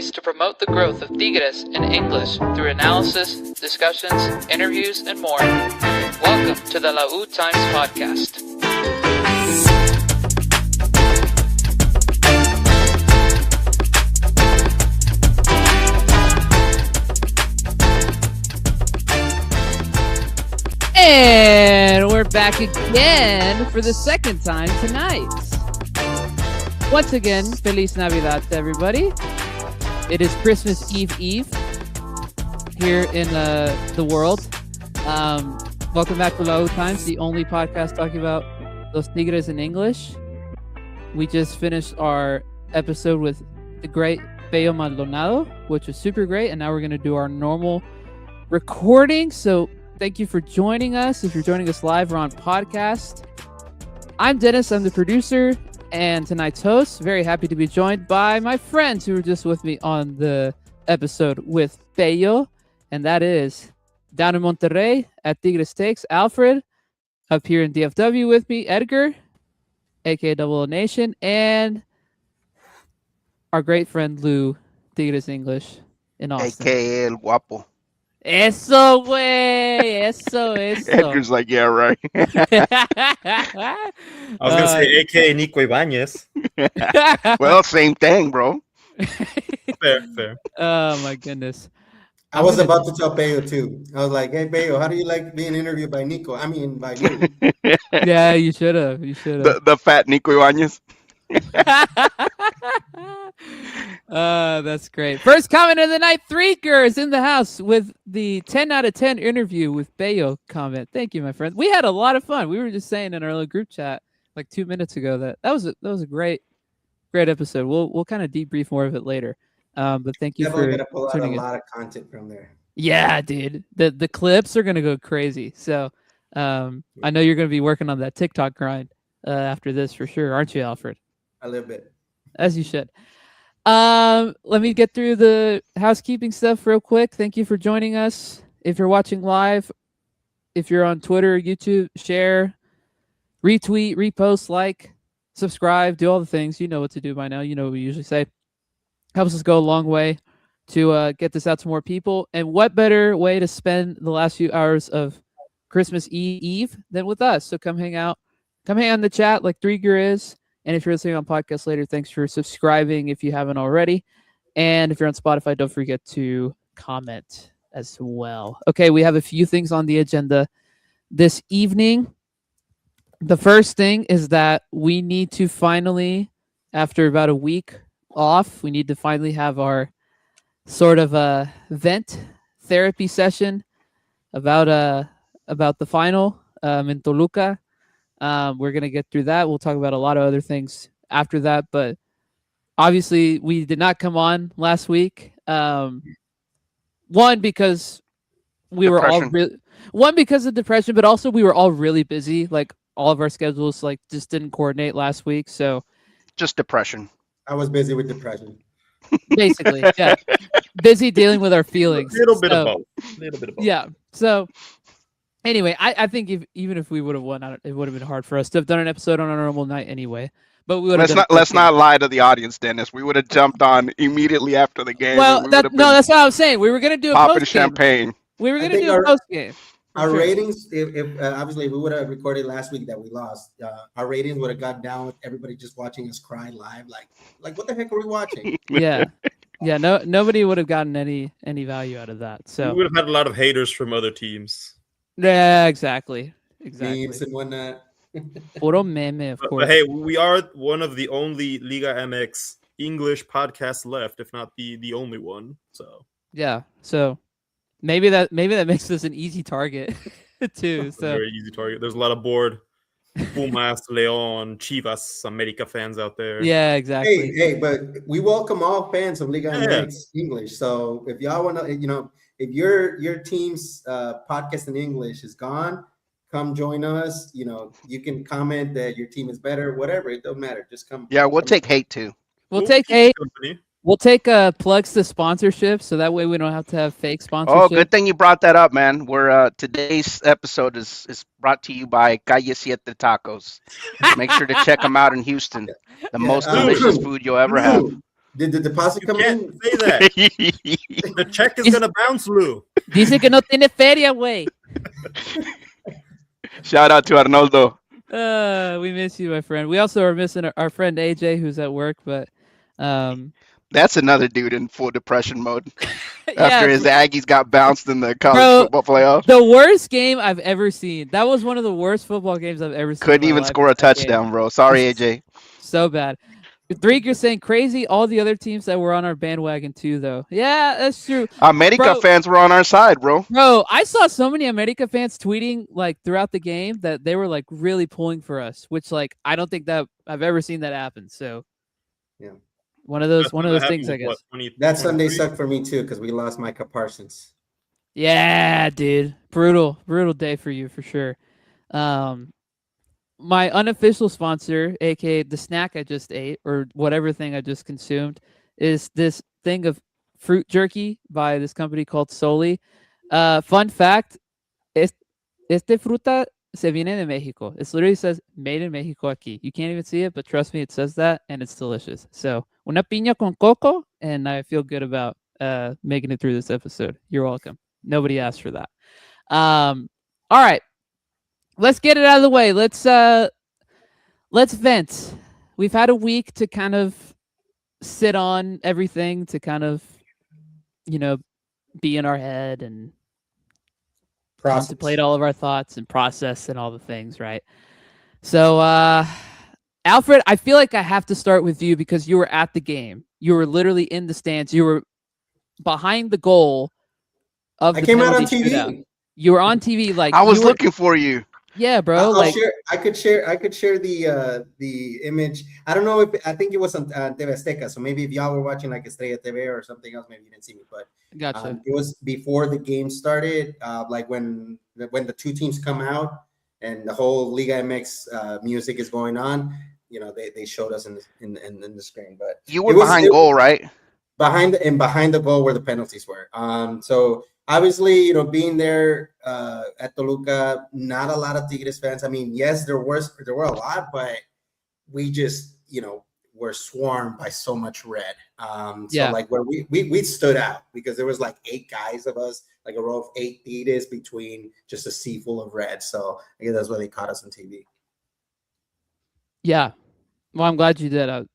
place to promote the growth of Tigres in English through analysis, discussions, interviews, and more. Welcome to the Lautimes podcast. And we're back again for the second time tonight. Once again, Feliz Navidad to everybody. It is Christmas Eve here in the world. Welcome back to Lautimes, the only podcast talking about Los Tigres in English. We just finished our episode with the great Pello Maldonado, which was super great. And now we're going to do our normal recording. So thank you for joining us. If you're joining us live or on podcast, I'm Dennis. I'm the producer and tonight's host. Very happy to be joined by my friends who were just with me on the episode with Pello, and that is down in Monterrey at Tigres Takes, Alfred. Up here in DFW with me, Edgar, aka Double O Nation, and our great friend Lou, Tigres English in Austin, aka El Guapo. Eso, güey. Eso. Edgar's like, yeah, right. I was going to say aka Nico Ibanez. Well, same thing, bro. Fair. Oh, my goodness. I was about to tell Pello, too. I was like, hey, Pello, how do you like being interviewed by Nico? I mean, by Lou. Yeah, you should have. The fat Nico Ibanez. That's great. First comment of the night, Threaker is in the house with the 10 out of 10 interview with Pello comment. Thank you, my friend. We had a lot of fun. We were just saying in our little group chat like 2 minutes ago that was a great episode. We'll kind of debrief more of it later. But thank you for gonna pull out a in. lot of content from there. Yeah, dude. The clips are gonna go crazy. So I know you're gonna be working on that TikTok grind after this for sure, aren't you, Alfred? A little bit. As you should. Let me get through the housekeeping stuff real quick. Thank you for joining us. If you're watching live, if you're on Twitter, YouTube, share, retweet, repost, like, subscribe, do all the things. You know what to do by now. You know what we usually say. Helps us go a long way to get this out to more people. And what better way to spend the last few hours of Christmas Eve than with us? So come hang out. Come hang out in the chat like Threaker is. And if you're listening on podcast later, thanks for subscribing if you haven't already. And if you're on Spotify, don't forget to comment as well. Okay, we have a few things on the agenda this evening. The first thing is that we need to finally, after about a week off, we need to finally have our sort of a vent therapy session about the final in Toluca. We're going to get through that. We'll talk about a lot of other things after that, but obviously we did not come on last week. One, because we were all because of depression, but also we were all really busy. Like all of our schedules like just didn't coordinate last week. So just depression. I was busy with depression. Basically, yeah. Busy dealing with our feelings. A little bit of both. Yeah. So anyway, I think even if we would have won, it would have been hard for us to have done an episode on a normal night anyway. But we would have. Let's not lie to the audience, Dennis. We would have jumped on immediately after the game. Well, that's what I was saying. We were gonna do a popping post champagne. We were gonna do a post game. Our ratings, if obviously we would have recorded last week that we lost, our ratings would have gone down with everybody just watching us cry live. Like what the heck are we watching? Yeah. No, nobody would have gotten any value out of that. So we would have had a lot of haters from other teams. Yeah, exactly. Memes and whatnot. Puro meme, of course. But hey, we are one of the only Liga MX English podcasts left, if not the only one. So yeah, so maybe that makes us an easy target too. So very easy target. There's a lot of bored Pumas, Leon, Chivas, America fans out there. Yeah, exactly. Hey, but we welcome all fans of Liga MX English. So if y'all want to, if your team's podcast in English is gone, come join us. You can comment that your team is better, whatever. It don't matter. Just come. Yeah, we'll take hate too. We'll take hate. We'll take plugs to sponsorship, so that way we don't have to have fake sponsorship. Oh, good thing you brought that up, man. We're today's episode is brought to you by Calle Siete Tacos. Make sure to check them out in Houston. The most delicious food you'll ever have. Did the deposit You come can't in? say that. The check is gonna bounce, Lou. Dice que no tiene feria, güey. Shout out to Arnoldo. We miss you, my friend. We also are missing our friend AJ, who's at work, but That's another dude in full depression mode yeah, after his Aggies got bounced in the college bro, football playoff. the worst game I've ever seen. That was one of the worst football games I've ever seen. Couldn't in my even life, score a that game. touchdown, bro. Sorry, It's AJ. so bad. Dreek, you're saying crazy. All the other teams that were on our bandwagon too, though. Yeah, that's true. America Bro. fans were on our side, bro. Bro, I saw so many America fans tweeting like throughout the game that they were like really pulling for us, which like I don't think that I've ever seen that happen. So Yeah. one of those That things, I happened with, guess. what, That Sunday 2023? sucked for me too because we lost Micah Parsons. Yeah, dude. Brutal day for you for sure. My unofficial sponsor, aka the snack I just ate or whatever thing I just consumed, is this thing of fruit jerky by this company called Soli. Fun fact, este fruta se viene de Mexico. It literally says made in Mexico aquí. You can't even see it, but trust me, it says that and it's delicious. So, una piña con coco, and I feel good about making it through this episode. You're welcome. Nobody asked for that. All right. Let's get it out of the way. Let's vent. We've had a week to kind of sit on everything, to kind of, be in our head and contemplate all of our thoughts and process and all the things, right? So, Alfred, I feel like I have to start with you because you were at the game. You were literally in the stands. You were behind the goal of the I came out on penalty TV. shootout. You were on TV, like I was looking for you. Yeah, bro. I'll share. I could share the image. I don't know if I think it was on TV Azteca. So maybe if y'all were watching like Estrella TV or something else, maybe you didn't see me. But gotcha. It was before the game started. Like when the two teams come out and the whole Liga MX music is going on. They showed us in the screen. But you were behind goal, right? Behind the goal where the penalties were. So obviously, being there at Toluca, not a lot of Tigres fans. I mean, yes, there were a lot, but we just, were swarmed by so much red. So like where we stood out because there was like 8 guys of us, like a row of 8 Tigres between just a sea full of red. So I guess that's why they caught us on TV. Yeah. Well, I'm glad you did.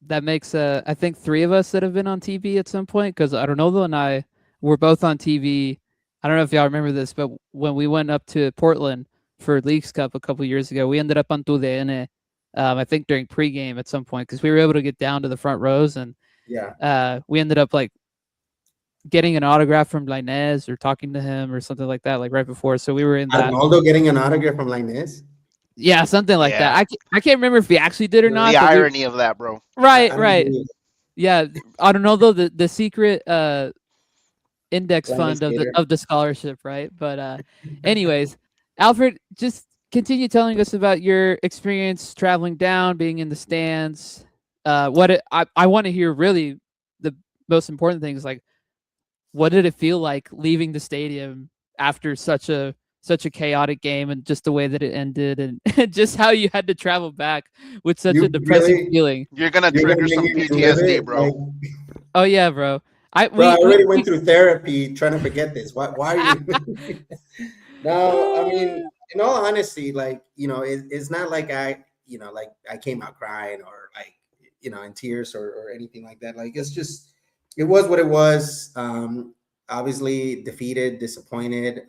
That makes I think 3 of us that have been on TV at some point, because Arnoldo and I were both on TV. I don't know if y'all remember this, but when we went up to Portland for Leagues Cup a couple years ago, we ended up on TUDN, I think during pregame at some point, because we were able to get down to the front rows, and we ended up like getting an autograph from Lainez or talking to him or something like that, like right before. So we were in that. Arnoldo getting an autograph from Lainez? Yeah, something like that. I can't remember if we actually did or not. The irony of that, bro. Right. Yeah, I don't know though, the secret index fund of the scholarship, right? But anyways, Alfred, just continue telling us about your experience traveling down, being in the stands. I want to hear really the most important things, like what did it feel like leaving the stadium after such a chaotic game, and just the way that it ended, and just how you had to travel back with such a depressing feeling. You're gonna trigger some PTSD, bro. Like, oh yeah, bro. I already went through therapy trying to forget this. Why are you? No, I mean, in all honesty, like, it's not like I came out crying or like, in tears or anything like that. Like, it's just, it was what it was. Obviously defeated, disappointed.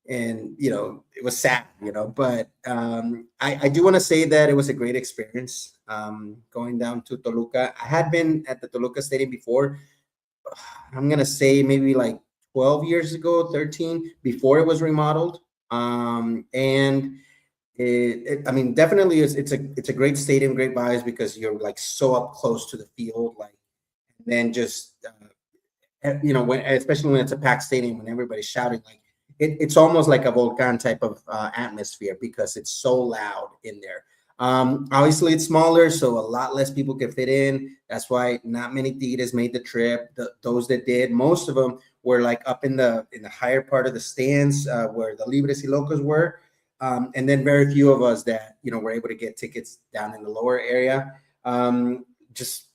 And it was sad, but I do want to say that it was a great experience going down to Toluca. I had been at the Toluca Stadium before. I'm gonna say maybe like 12 years ago, 13, before it was remodeled. And I mean, definitely it's a great stadium, great vibes, because you're like so up close to the field, like, and then just especially when it's a packed stadium, when everybody's shouting, like. It's almost like a volcano type of atmosphere because it's so loud in there. Obviously, it's smaller, so a lot less people can fit in. That's why not many Tigres made the trip. Those that did, most of them were like up in the higher part of the stands where the Libres y Locos were, and then very few of us that were able to get tickets down in the lower area. Just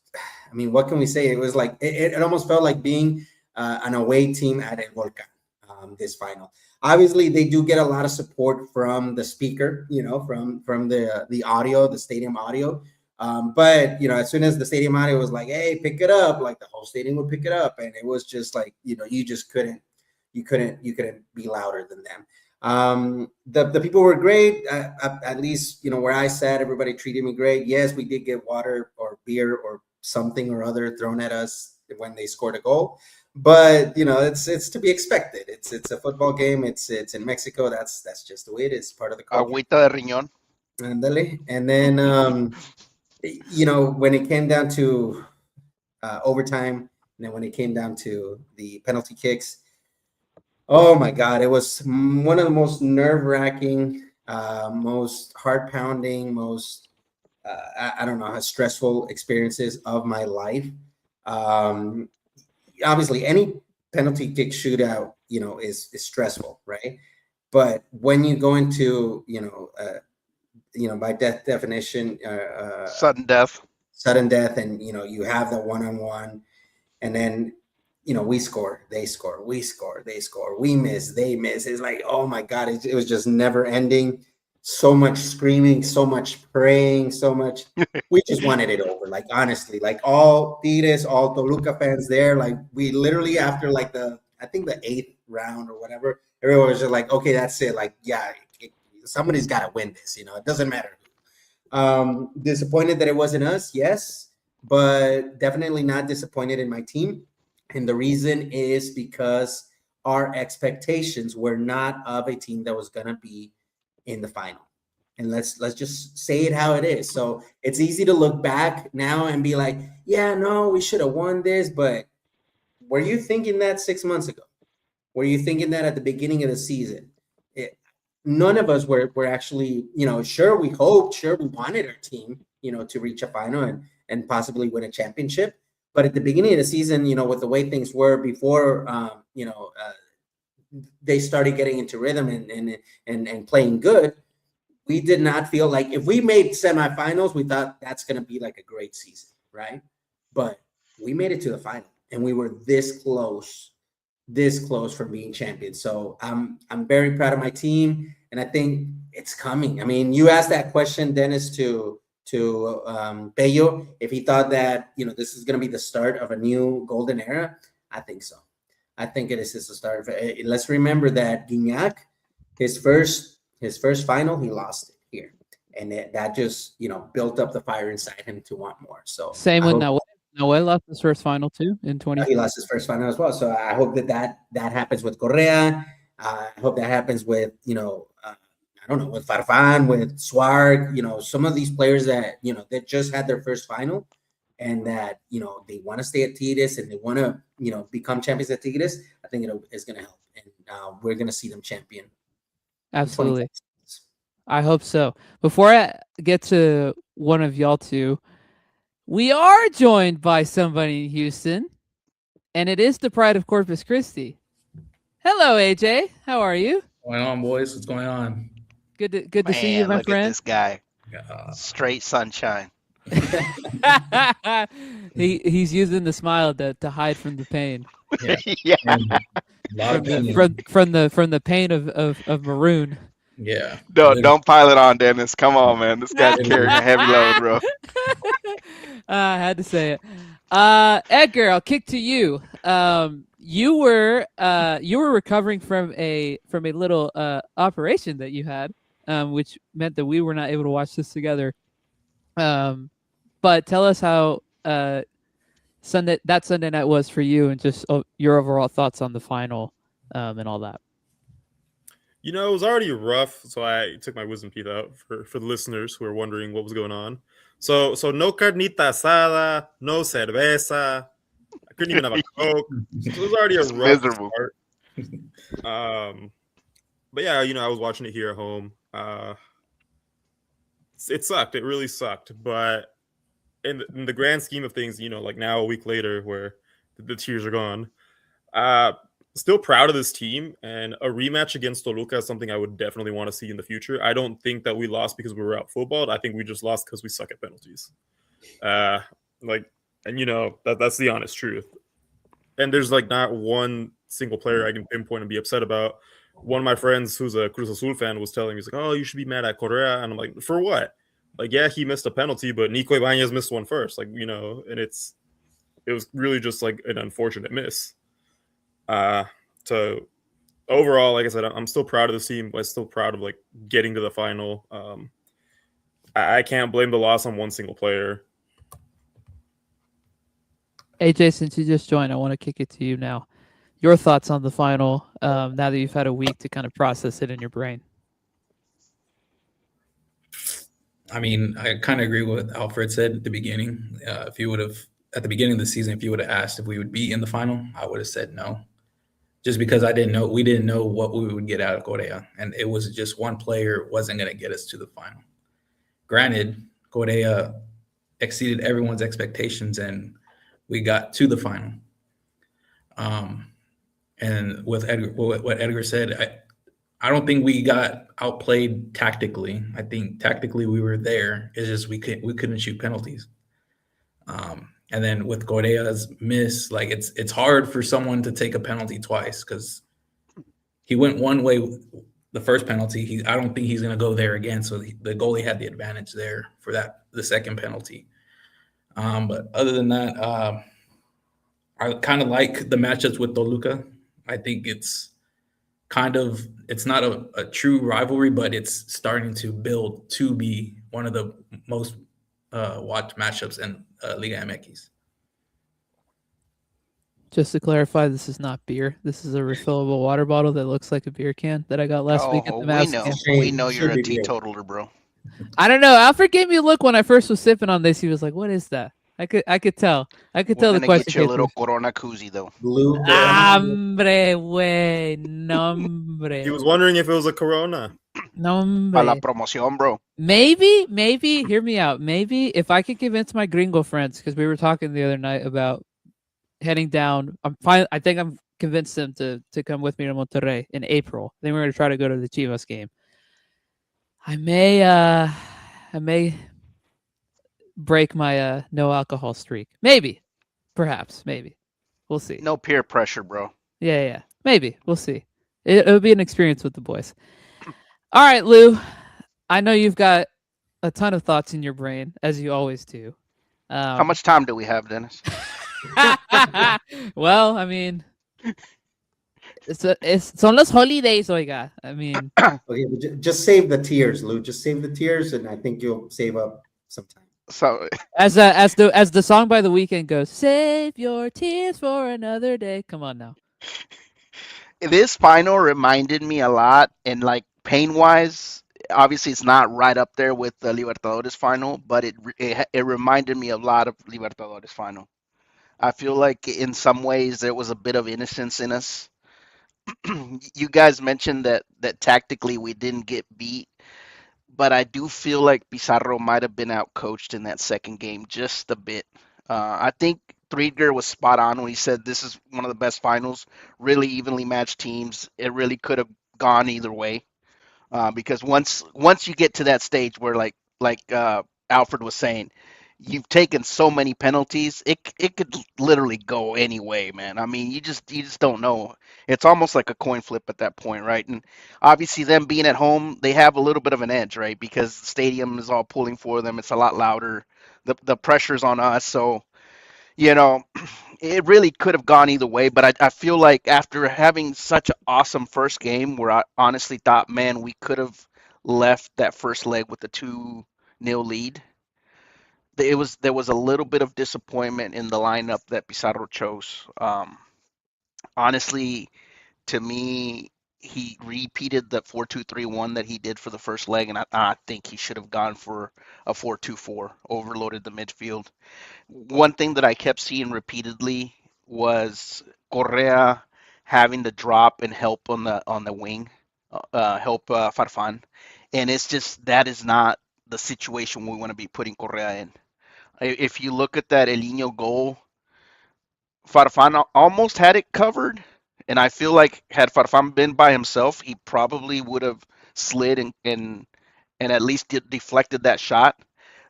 I mean, what can we say? It was like it almost felt like being an away team at El Volcan. This final, obviously, they do get a lot of support from the speaker, from the audio, the stadium audio. But as soon as the stadium audio was like, "Hey, pick it up," like the whole stadium would pick it up, and it was just like you just couldn't be louder than them. The people were great. At least where I sat, everybody treated me great. Yes, we did get water or beer or something or other thrown at us when they scored a goal, but it's to be expected. It's a football game. It's in Mexico. That's just the way it is. Part of the culture. Agüita de riñón. Andale. And then when it came down to overtime, and then when it came down to the penalty kicks, oh my God, it was one of the most nerve-wracking, most heart-pounding, most I don't know how stressful experiences of my life. Obviously, any penalty kick shootout, is stressful, right? But when you go into, by definition, Sudden death, and you have the one-on-one, and then we score, they score, we score, they score, we miss, they miss. It's like, oh my God, it was just never ending. So much screaming, so much praying, so much. We just wanted it over. Like, honestly, like all Tigres, all Toluca fans there, like we literally after like I think the 8th round or whatever, everyone was just like, okay, that's it. Like, yeah, somebody's got to win this. It doesn't matter. Disappointed that it wasn't us, yes, but definitely not disappointed in my team. And the reason is because our expectations were not of a team that was going to be in the final. And let's just say it how it is. So it's easy to look back now and be like, yeah, no, we should have won this. But were you thinking that 6 months ago? Were you thinking that at the beginning of the season? None of us were actually, sure, we hoped, sure, we wanted our team, to reach a final and possibly win a championship. But at the beginning of the season, with the way things were before, they started getting into rhythm and playing good, we did not feel like if we made semifinals, we thought that's going to be like a great season, right? But we made it to the final, and we were this close from being champions. So I'm very proud of my team, and I think it's coming. I mean, you asked that question, Dennis, to Pello, if he thought that this is going to be the start of a new golden era. I think so. I think it is the start of it. Let's remember that Guignac, his first final, he lost it here, and that just built up the fire inside him to want more. So same with Noel. Noel lost his first final too in 20. He lost his first final as well. So I hope that happens with Correa. I hope that happens with I don't know, with Farfan, with Swag, some of these players that that just had their first final, and that they want to stay at Tigres and they want to become champions at Tigres. I think it is going to help, and we're going to see them champion. Absolutely, I hope so. Before I get to one of y'all two, we are joined by somebody in Houston, and it is the pride of Corpus Christi. Hello, AJ. How are you? What's going on, boys? What's going on? Good to see you, my look friend. At this guy. Straight sunshine. He's using the smile to hide from the pain. Yeah. Yeah. From the pain of maroon. Yeah. Don't pile it on, Dennis. Come on, man. This guy's carrying a heavy load, bro. I had to say it. Edgar, I'll kick to you. You were recovering from a little operation that you had, which meant that we were not able to watch this together. But tell us how Sunday night was for you, and just your overall thoughts on the final and all that. It was already rough, so I took my wisdom teeth out for the listeners who are wondering what was going on. So no carnita asada, no cerveza. I couldn't even have a Coke. So it was already a rough start. But yeah, I was watching it here at home. It sucked. It really sucked. But in the grand scheme of things, like now a week later, where the tears are gone, still proud of this team, and a rematch against Toluca is something I would definitely want to see in the future. I don't think that we lost because we were out footballed. I think we just lost because we suck at penalties. And that's the honest truth. And there's like not one single player I can pinpoint and be upset about. One of my friends who's a Cruz Azul fan was telling me, he's like, "Oh, you should be mad at Correa," and I'm like, "For what?" Like, yeah, he missed a penalty, but Nico Ibanez missed one first. Like, and it was really just like an unfortunate miss. So overall, like I said, I'm still proud of the team. I'm still proud of like getting to the final. I can't blame the loss on one single player. AJ, since you just joined, I want to kick it to you now. Your thoughts on the final, now that you've had a week to kind of process it in your brain. I mean, I kind of agree with what Alfred said at the beginning. If you would have, at the beginning of the season, if you would have asked if we would be in the final, I would have said no. Just because we didn't know what we would get out of Correa. And it was just one player wasn't going to get us to the final. Granted, Correa exceeded everyone's expectations and we got to the final. And with what Edgar said, I don't think we got outplayed tactically. I think tactically we were there. It's just we couldn't shoot penalties. And then with Correa's miss, like it's hard for someone to take a penalty twice because he went one way the first penalty. I don't think he's going to go there again. So the goalie had the advantage there for the second penalty. But other than that, I kind of like the matchups with Toluca. I think it's not a true rivalry, but it's starting to build to be one of the most watched matchups in Liga MX. Just to clarify, this is not beer. This is a refillable water bottle that looks like a beer can that I got last week at the Mavs game. We know you're a teetotaler, bro. I don't know. Alfred gave me a look when I first was sipping on this. He was like, "What is that?" I could tell. I could tell the question. Get you a little Corona koozie though. Hombre, güey, nombre. He was wondering if it was a Corona. Nombre. Para la promoción, bro. Maybe, hear me out. Maybe if I could convince my gringo friends, because we were talking the other night about heading down. I think I'm convinced them to come with me to Monterrey in April. Then we're going to try to go to the Chivas game. I may break my no alcohol streak. Maybe. Perhaps. Maybe. We'll see. No peer pressure, bro. Yeah. Maybe. We'll see. It'll be an experience with the boys. All right, Lou. I know you've got a ton of thoughts in your brain, as you always do. How much time do we have, Dennis? Well, I mean, son los holidays, oiga. I mean, okay, just save the tears, Lou. Just save the tears, and I think you'll save up some time. So, as the song by The Weeknd goes, "Save your tears for another day." Come on now. This final reminded me a lot, and like pain-wise, obviously it's not right up there with the Libertadores final, but it reminded me a lot of Libertadores final. I feel like in some ways there was a bit of innocence in us. You guys mentioned that tactically we didn't get beat, but I do feel like Pizarro might have been outcoached in that second game just a bit. I think Friedger was spot on when he said this is one of the best finals, really evenly matched teams. It really could have gone either way, because once you get to that stage where like Alfred was saying, you've taken so many penalties, it could literally go any way, man. I mean, you just don't know. It's almost like a coin flip at that point, right? And obviously them being at home, they have a little bit of an edge, right? Because the stadium is all pulling for them. It's a lot louder. The pressure's on us. So, it really could have gone either way. But I feel like after having such an awesome first game where I honestly thought, man, we could have left that first leg with a 2-0 lead, there was a little bit of disappointment in the lineup that Pizarro chose. Honestly, to me, he repeated the 4-2-3-1 that he did for the first leg, and I think he should have gone for a 4-2-4, overloaded the midfield. One thing that I kept seeing repeatedly was Correa having to drop and help on the wing, help Farfan, and it's just that is not the situation we want to be putting Correa in. If you look at that Elinho goal, Farfan almost had it covered, and I feel like had Farfan been by himself, he probably would have slid and at least deflected that shot.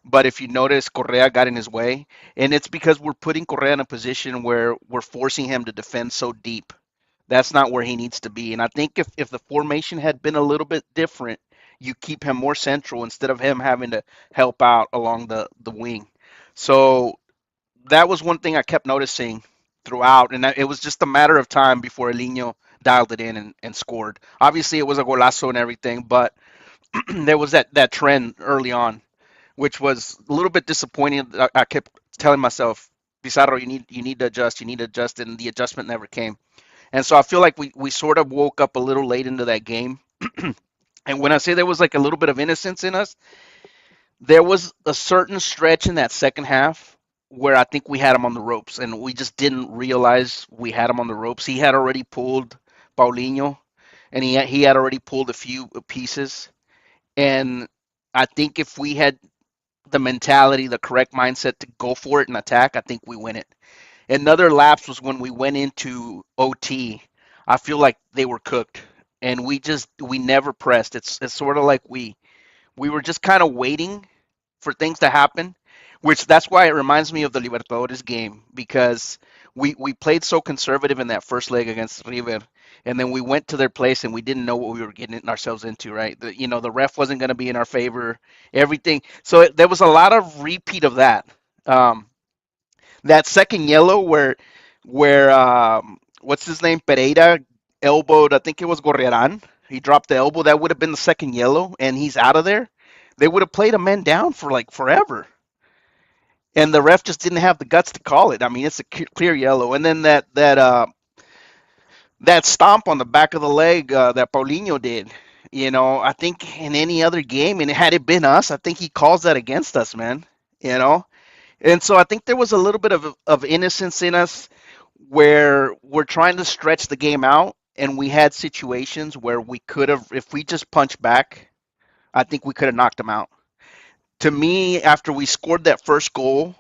But if you notice, Correa got in his way, and it's because we're putting Correa in a position where we're forcing him to defend so deep. That's not where he needs to be. And I think if the formation had been a little bit different, you keep him more central instead of him having to help out along the wing. So that was one thing I kept noticing throughout, and it was just a matter of time before Elinho dialed it in and scored. Obviously, it was a golazo and everything, but there was that trend early on, which was a little bit disappointing. I kept telling myself, Pizarro, you need to adjust, you need to adjust, and the adjustment never came. And so I feel like we sort of woke up a little late into that game. And when I say there was like a little bit of innocence in us, there was a certain stretch in that second half where I think we had him on the ropes, and we just didn't realize we had him on the ropes. He had already pulled Paulinho, and he had already pulled a few pieces. And I think if we had the mentality, the correct mindset to go for it and attack, I think we win it. Another lapse was when we went into OT. I feel like they were cooked, and we never pressed. It's sort of like we were just kind of waiting for things to happen, which that's why it reminds me of the Libertadores game because we played so conservative in that first leg against River, and then we went to their place and we didn't know what we were getting ourselves into. Right, the ref wasn't going to be in our favor, everything. So there was a lot of repeat of that. Um, that second yellow where what's his name, Pereira elbowed, I think it was Gorriaran. He dropped the elbow. That would have been the second yellow, and he's out of there. They would have played a man down for like forever, and the ref just didn't have the guts to call it. I mean, it's a clear yellow. And then that stomp on the back of the leg that Paulinho did. I think in any other game, and had it been us, I think he calls that against us, man. You know, and so I think there was a little bit of innocence in us where we're trying to stretch the game out, and we had situations where we could have, if we just punched back, I think we could have knocked them out. To me, after we scored that first goal,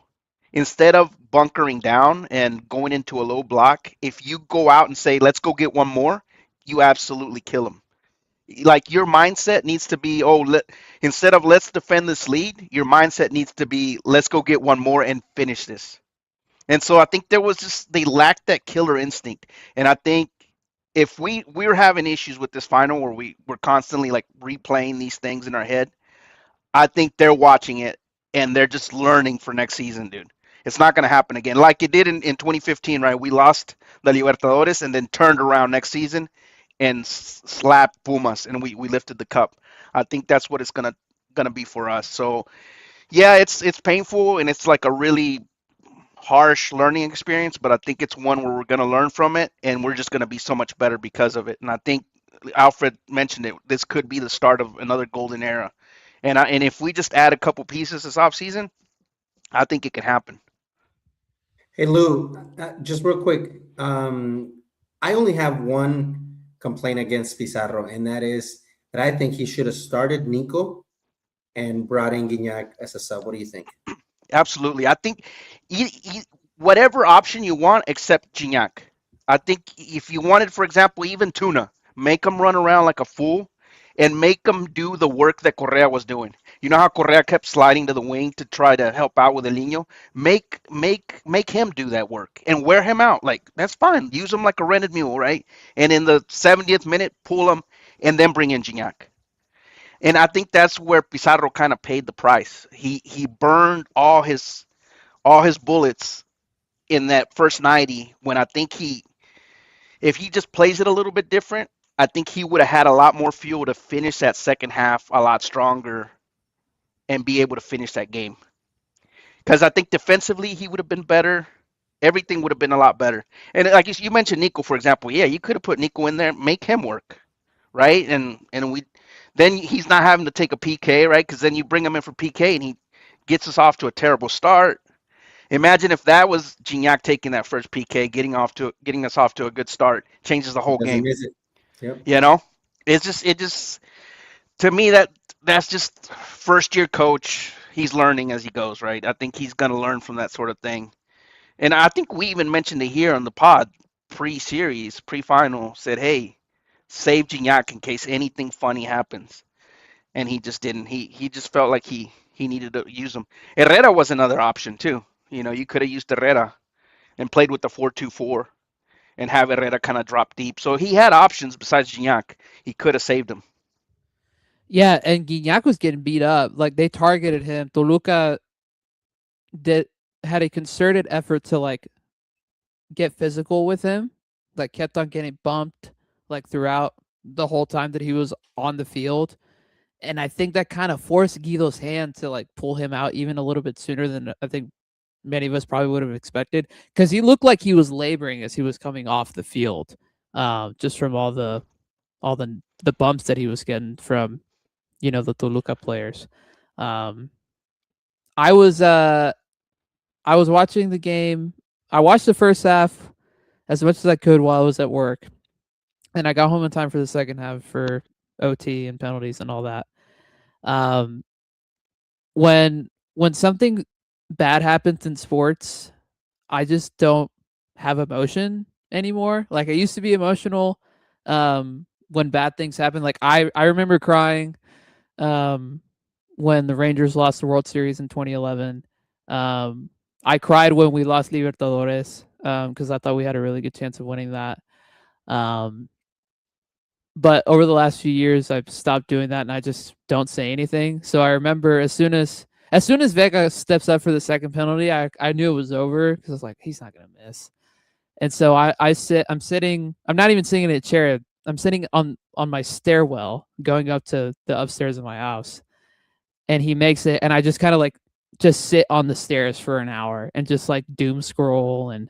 instead of bunkering down and going into a low block, if you go out and say, let's go get one more, you absolutely kill them. Like your mindset needs to be, instead of let's defend this lead, your mindset needs to be, let's go get one more and finish this. And so I think there was just, they lacked that killer instinct. And I think if we're having issues with this final where we're constantly like replaying these things in our head, I think they're watching it and they're just learning for next season, dude. It's not going to happen again like it did in 2015, right? We lost the Libertadores and then turned around next season and slapped Pumas and we lifted the cup. I think that's what it's gonna be for us. So yeah, it's painful and it's like a really harsh learning experience, but I think it's one where we're going to learn from it and we're just going to be so much better because of it. And I think Alfred mentioned it. This could be the start of another golden era. And if we just add a couple pieces this offseason, I think it can happen. Hey Lou, just real quick. I only have one complaint against Pizarro, and that is that I think he should have started Nico and brought in Gignac as a sub. What do you think? Absolutely. I think whatever option you want except Gignac. I think if you wanted, for example, even Tuna, make him run around like a fool and make him do the work that Correa was doing. You know how Correa kept sliding to the wing to try to help out with Elinho? Make him do that work and wear him out. Like, that's fine. Use him like a rented mule, right? And in the 70th minute, pull him and then bring in Gignac. And I think that's where Pizarro kind of paid the price. He burned all his bullets in that first 90 when I think if he just plays it a little bit different, I think he would have had a lot more fuel to finish that second half a lot stronger and be able to finish that game. Because I think defensively he would have been better. Everything would have been a lot better. And like you mentioned Nico, for example. Yeah, you could have put Nico in there, make him work, right? And then he's not having to take a PK, right? Because then you bring him in for PK and he gets us off to a terrible start. Imagine if that was Gignac taking that first PK, getting us off to a good start, changes the whole game. Miss it. Yep. It just to me that's just first year coach. He's learning as he goes, right? I think he's gonna learn from that sort of thing. And I think we even mentioned it here on the pod pre-series, pre-final, said, hey, save Gignac in case anything funny happens. And he just didn't. He just felt like he he needed to use them. Herrera was another option too. You could have used Herrera and played with the 4-2-4 and have Herrera kind of drop deep. So he had options besides Gignac. He could have saved him. Yeah, and Gignac was getting beat up. Like they targeted him. Toluca did had a concerted effort to like get physical with him. Like kept on getting bumped like throughout the whole time that he was on the field. And I think that kind of forced Guido's hand to like pull him out even a little bit sooner than I think many of us probably would have expected, because he looked like he was laboring as he was coming off the field, just from all the bumps that he was getting from the Toluca players. Um, I was I was watching the game. I watched the first half as much as I could while I was at work, and I got home in time for the second half for OT and penalties and all that. Um, when something bad happens in sports, I just don't have emotion anymore. Like I used to be emotional when bad things happen. Like I remember crying um when the Rangers lost the World Series in 2011. I cried when we lost Libertadores because I thought we had a really good chance of winning that. Um, but over the last few years, I've stopped doing that, and I just don't say anything. So I remember as soon as Vega steps up for the second penalty, I knew it was over because I was like, he's not gonna miss. And so I'm sitting. I'm not even sitting in a chair. I'm sitting on my stairwell going up to the upstairs of my house, and he makes it, and I just kind of like just sit on the stairs for an hour and just like doom scroll, and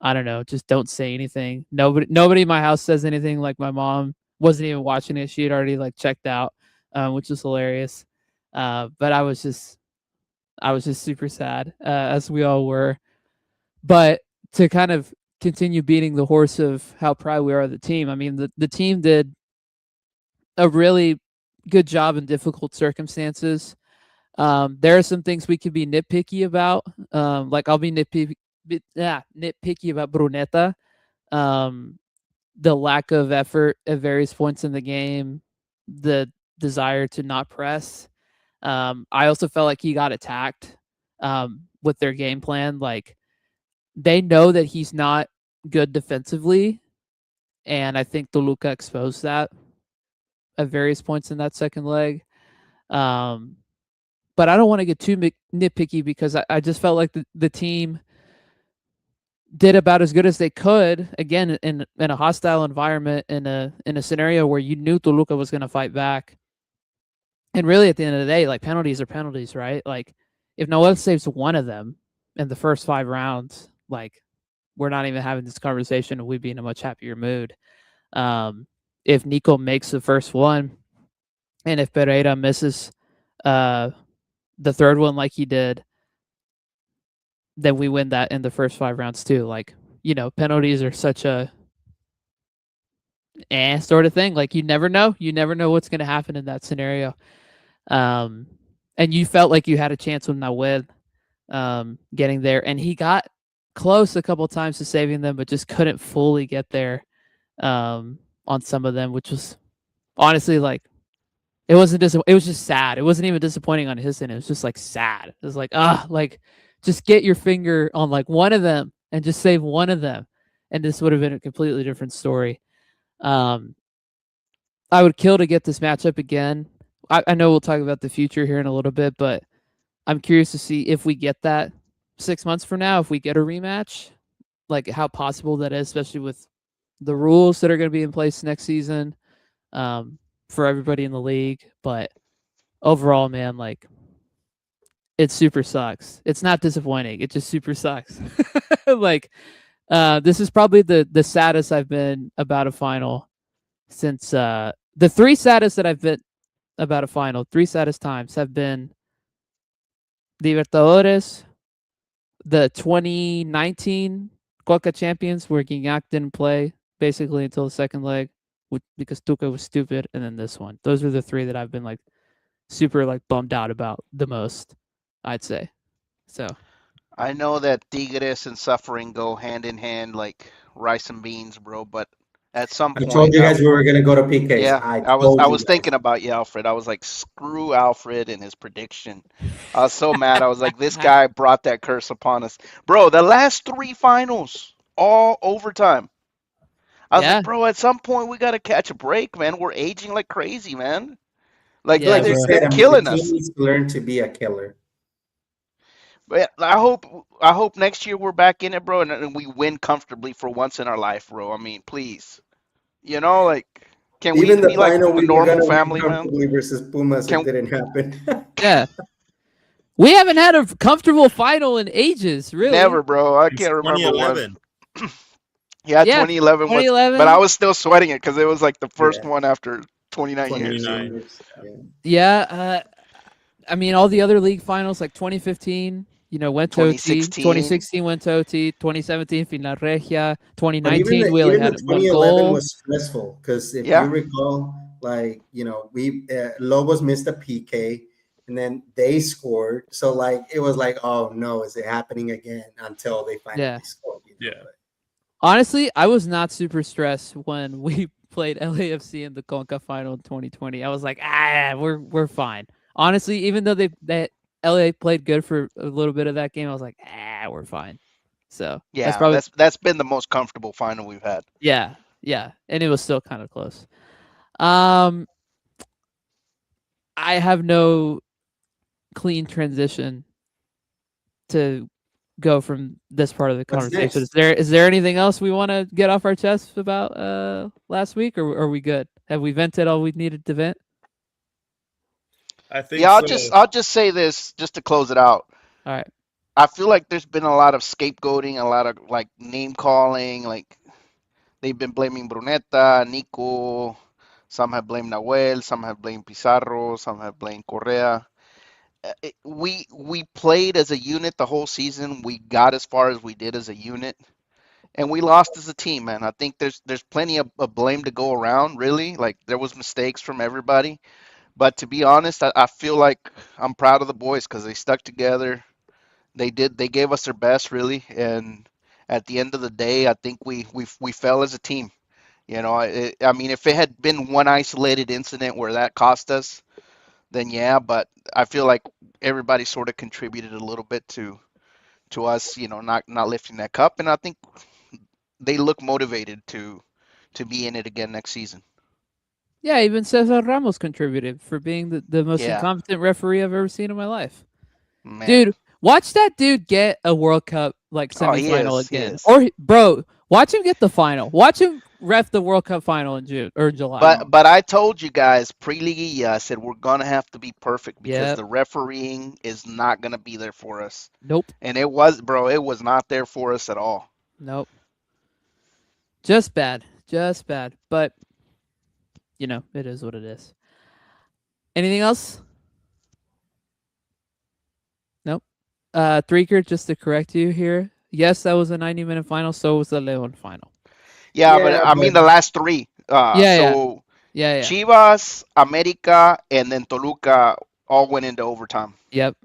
I don't know, just don't say anything. Nobody in my house says anything. Like my mom wasn't even watching it; she had already like checked out, which was hilarious. But I was just super sad, as we all were. But to kind of continue beating the horse of how proud we are of the team, I mean, the team did a really good job in difficult circumstances. There are some things we could be nitpicky about. Like I'll be nitpicky about Brunetta. Um, the lack of effort at various points in the game, the desire to not press. I also felt like he got attacked with their game plan. Like they know that he's not good defensively, and I think Toluca exposed that at various points in that second leg. Um, but I don't want to get too nitpicky because I just felt like the team did about as good as they could. Again, in a hostile environment, in a scenario where you knew Toluca was going to fight back. And really, at the end of the day, like penalties are penalties, right? Like if Noel saves one of them in the first 5 rounds, like we're not even having this conversation, and we'd be in a much happier mood. If Nico makes the first one, and if Pereira misses the third one like he did, then we win that in the first 5 rounds too. Like, penalties are such a sort of thing. Like you never know. You never know what's gonna happen in that scenario. And you felt like you had a chance with Nawed getting there. And he got close a couple times to saving them, but just couldn't fully get there on some of them, which was honestly like it wasn't it was just sad. It wasn't even disappointing on his end. It was just like sad. It was like, like just get your finger on like one of them and just save one of them. And this would have been a completely different story. I would kill to get this matchup again. I know we'll talk about the future here in a little bit, but I'm curious to see if we get that 6 months from now, if we get a rematch, like how possible that is, especially with the rules that are going to be in place next season for everybody in the league. But overall, man, like it super sucks. It's not disappointing. It just super sucks. Like this is probably the saddest I've been about a final since the three saddest that I've been about a final, three saddest times have been Libertadores, the 2019 Coca Champions, where Gignac didn't play basically until the second leg because Tuca was stupid, and then this one. Those are the three that I've been like super like bummed out about the most, I'd say. So I know that Tigres and suffering go hand in hand like rice and beans, bro. But At some I point, told you guys we were gonna go to PKs. yeah, I I told you was guys. thinking about you, Alfred. I was like, screw Alfred and his prediction. I was so mad. I was like, this guy brought that curse upon us, bro. The last 3 finals, all overtime. I was Yeah. like, bro, at some point we gotta catch a break, man. We're aging like crazy, man. Like Yeah, Like you they're bro. said, I mean, the killing team us. needs to learn to be a killer. But I hope next year we're back in it, bro, and we win comfortably for once in our life, bro. I mean, please, like, can we Even the be like final, a we were normal gonna win family, man? comfortably versus Pumas. It Can didn't happen. Yeah. We haven't had a comfortable final in ages, really. never, bro. I It's can't remember when. 2011. Yeah, Yeah, 2011 was, but I 2011. was still sweating it because it was like the first Yeah, one after 29 years. 29 29. years. Yeah. Yeah, I mean, all the other league finals, like 2015, went to OT. 2016. 2016 went to OT. 2017, Final Regia. But even 2019, the we only even the had one 2011 goal. was stressful because if you Yeah, recall, like we Lobos missed a PK and then they scored, so like it was like, oh no, is it happening again? Until they finally Yeah. scored. Yeah. Honestly, I was not super stressed when we played LAFC in the Conca final in 2020. I was like, we're fine. Honestly, even though that LA played good for a little bit of that game, I was like, we're fine. So that's yeah. probably That's been the most comfortable final we've had. yeah, and it was still kind of close. Um, I have no clean transition to go from this part of the What's conversation. next? Is there anything else we want to get off our chest about last week, or are we good? Have we vented all we needed to vent? I think Yeah, so. I'll just say this just to close it out. All right. I feel like there's been a lot of scapegoating, a lot of like name calling. Like they've been blaming Brunetta, Nico. Some have blamed Nahuel. Some have blamed Pizarro. Some have blamed Correa. We played as a unit the whole season. We got as far as we did as a unit, and we lost as a team. Man, I think there's plenty of blame to go around. Really, like there was mistakes from everybody. But to be honest, I feel like I'm proud of the boys because they stuck together. They gave us their best, really, and at the end of the day, I think we fell as a team. I mean, if it had been one isolated incident where that cost us, then yeah. But I feel like everybody sort of contributed a little bit to us, not lifting that cup, and I think they look motivated to be in it again next season. Yeah, even Cesar Ramos contributed for being the most Yeah, incompetent referee I've ever seen in my life. man. Dude, watch that dude get a World Cup like Oh, he semifinal is. He again. is. Or bro, watch him get the final. Watch him ref the World Cup final in June or July. But I told you guys pre-Liguilla, I said we're gonna have to be perfect because Yep. the refereeing is not gonna be there for us. Nope. And it was, bro, it was not there for us at all. Nope. Just bad. Just bad. But it is what it is. Anything else? Nope. Threaker, just to correct you here. Yes, that was a 90-minute final. So was the Leon final. Yeah, but Yeah, I mean the last three. So Yeah. Chivas, America, and then Toluca all went into overtime. Yep.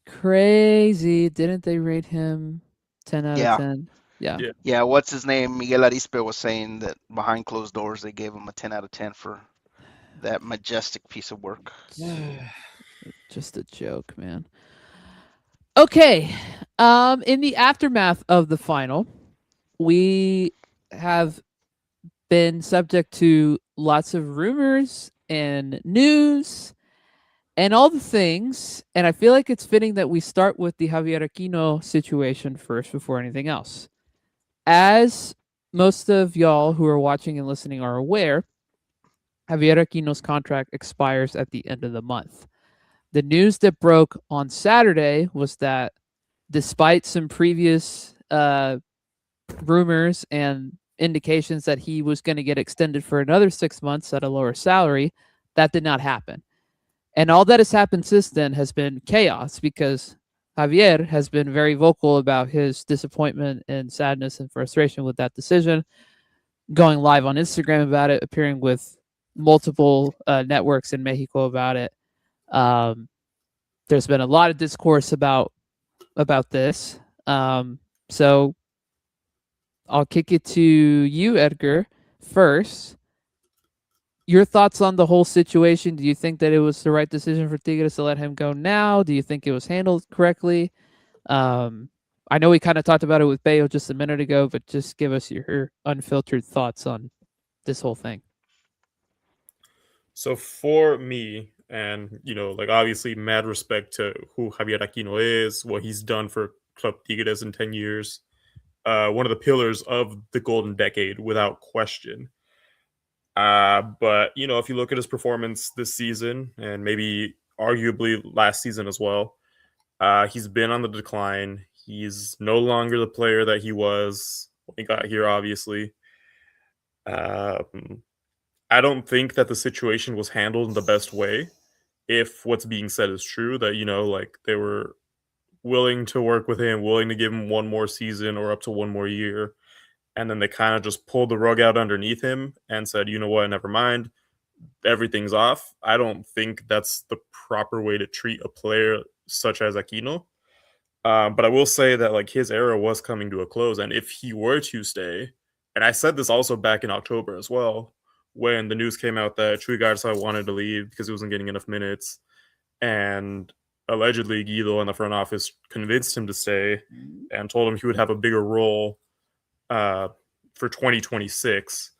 Crazy. Didn't they rate him 10 out Yeah. of 10? Yeah. Yeah, what's his name? Miguel Arispe was saying that behind closed doors they gave him a 10 out of 10 for that majestic piece of work. Just a joke, man. Okay. In the aftermath of the final, we have been subject to lots of rumors and news and all the things. And I feel like it's fitting that we start with the Javier Aquino situation first before anything else. As most of y'all who are watching and listening are aware, Javier Aquino's contract expires at the end of the month. The news that broke on Saturday was that despite some previous rumors and indications that he was going to get extended for another 6 months at a lower salary, that did not happen. And all that has happened since then has been chaos because Javier has been very vocal about his disappointment and sadness and frustration with that decision, going live on Instagram about it, appearing with multiple networks in Mexico about it. There's been a lot of discourse about this. So I'll kick it to you, Edgar, first. Your thoughts on the whole situation? Do you think that it was the right decision for Tigres to let him go now? Do you think it was handled correctly? I know we kind of talked about it with Pello just a minute ago, but just give us your unfiltered thoughts on this whole thing. So for me, and like obviously, mad respect to who Javier Aquino is, what he's done for Club Tigres in 10 years. One of the pillars of the golden decade, without question. But if you look at his performance this season, and maybe arguably last season as well, he's been on the decline. He's no longer the player that he was when he got here, obviously. I don't think that the situation was handled in the best way. If what's being said is true, that, like they were willing to work with him, willing to give him one more season or up to one more year. And then they kind of just pulled the rug out underneath him and said, you know what, never mind. Everything's off. I don't think that's the proper way to treat a player such as Aquino. But I will say that like his era was coming to a close. And if he were to stay, and I said this also back in October as well, when the news came out that Chuy Garza wanted to leave because he wasn't getting enough minutes. And allegedly Guido in the front office convinced him to stay and told him he would have a bigger role for 2026.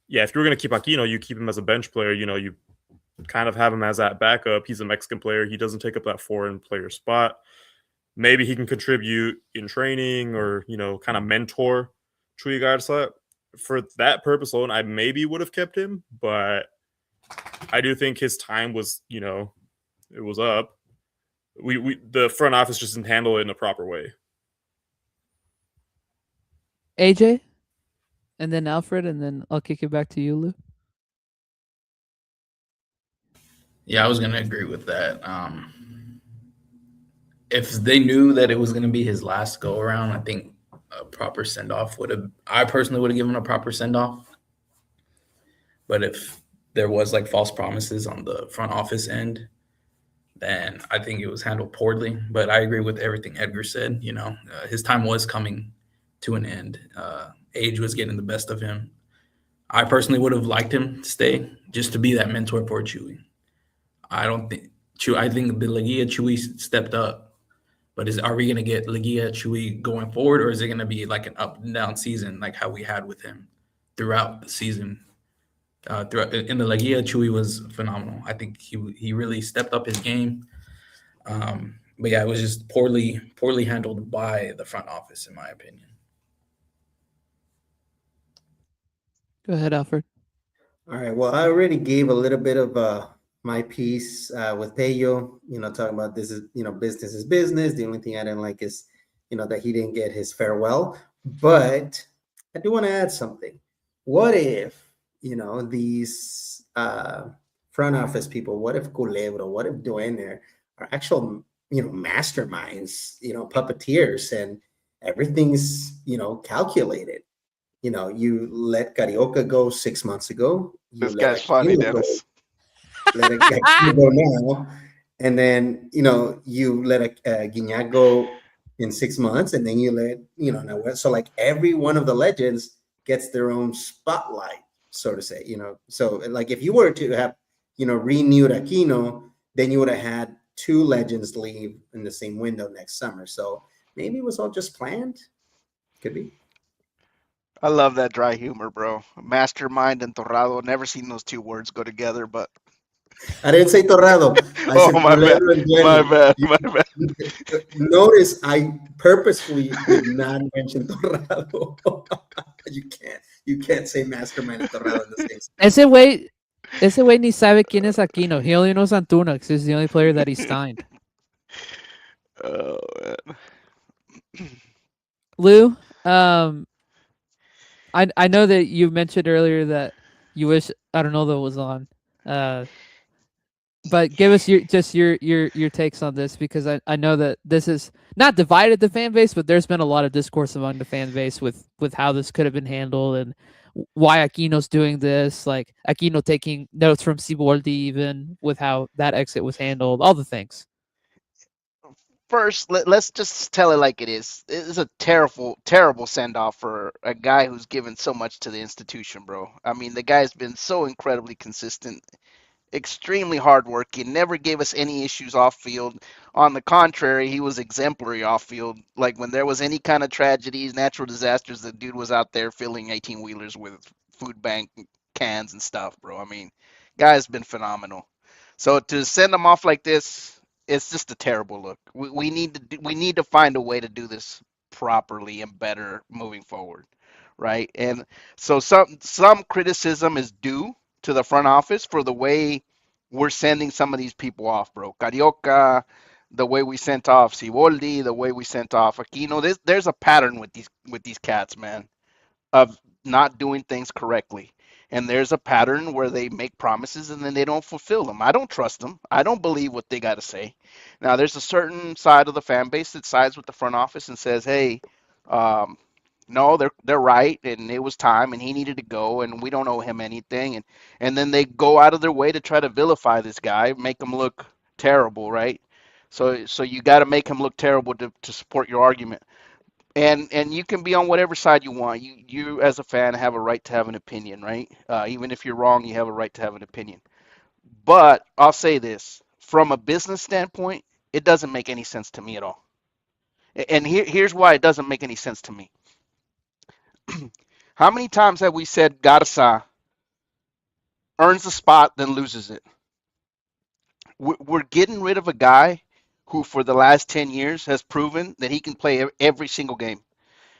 Yeah, if you're going to keep Aquino, you keep him as a bench player. You kind of have him as that backup. He's a Mexican player. He doesn't take up that foreign player spot. Maybe he can contribute in training or, kind of mentor Chuy Garza. For that purpose alone, I maybe would have kept him, but I do think his time was, it was up. We the front office just didn't handle it in a proper way. AJ, and then Alfred, and then I'll kick it back to you, Lou. Yeah, I was gonna agree with that. If they knew that it was gonna be his last go around, I think a proper send off I personally would have given a proper send off. But if there was like false promises on the front office end, then I think it was handled poorly. But I agree with everything Edgar said. His time was coming to an end. Age was getting the best of him. I personally would have liked him to stay just to be that mentor for Chuy. I think the Leguia Chuy stepped up. But are we going to get Leguia Chuy going forward, or is it going to be like an up and down season like how we had with him throughout the season? In the Leguia, Chuy was phenomenal. I think he really stepped up his game. But yeah, it was just poorly handled by the front office, in my opinion. Go ahead, Alfred. All right. Well, I already gave a little bit of my piece with Pello, talking about this is, business is business. The only thing I didn't like is, that he didn't get his farewell. But I do want to add something. What if, these front office people, what if Culebro, what if Duener are actual, masterminds, puppeteers, and everything's, calculated. You let Carioca go 6 months ago. This guy's funny, Dennis. Let it go now, and then you let a Guiñac go in 6 months, and then you let now. So like every one of the legends gets their own spotlight, so to say. So like if you were to have renewed Aquino, then you would have had 2 legends leave in the same window next summer. So maybe it was all just planned. Could be. I love that dry humor, bro. Mastermind and Torrado. Never seen those 2 words go together, but I didn't say Torrado. I said my bad. Notice I purposefully did not mention Torrado. You can't say Mastermind and Torrado in the same sentence. Ese güey ni sabe quién es Aquino. He only knows Antuna because he's the only player that he signed. Oh, man. Lou, I know that you mentioned earlier that you wish Arnoldo was on. But give us your takes on this, because I know that this is not divided the fan base, but there's been a lot of discourse among the fan base with how this could have been handled and why Aquino's doing this, like Aquino taking notes from Siboldi even with how that exit was handled, all the things. first, let's just tell it like it is. It is a terrible send off for a guy who's given so much to the institution, bro. I mean, the guy's been so incredibly consistent, extremely hardworking, never gave us any issues off field. On the contrary, he was exemplary off field. Like when there was any kind of tragedies, natural disasters, the dude was out there filling 18 wheelers with food bank cans and stuff, bro. I mean, guy's been phenomenal. So to send him off like this, it's just a terrible look. We need to find a way to do this properly and better moving forward, right? And so some criticism is due to the front office for the way we're sending some of these people off, bro. Carioca, the way we sent off Siboldi, the way we sent off Aquino. There's a pattern with these cats, man, of not doing things correctly. And there's a pattern where they make promises and then they don't fulfill them. I don't trust them. I don't believe what they got to say. Now, there's a certain side of the fan base that sides with the front office and says, "Hey, um, no, they're right, and it was time, and he needed to go, and we don't owe him anything." And then they go out of their way to try to vilify this guy, make him look terrible, right? So you got to make him look terrible to support your argument. And you can be on whatever side you want. You as a fan have a right to have an opinion, right? Even if you're wrong, you have a right to have an opinion. But I'll say this, from a business standpoint, it doesn't make any sense to me at all. And here's why it doesn't make any sense to me. How many times have we said Garza earns the spot, then loses it? We're getting rid of a guy who, for the last 10 years, has proven that he can play every single game.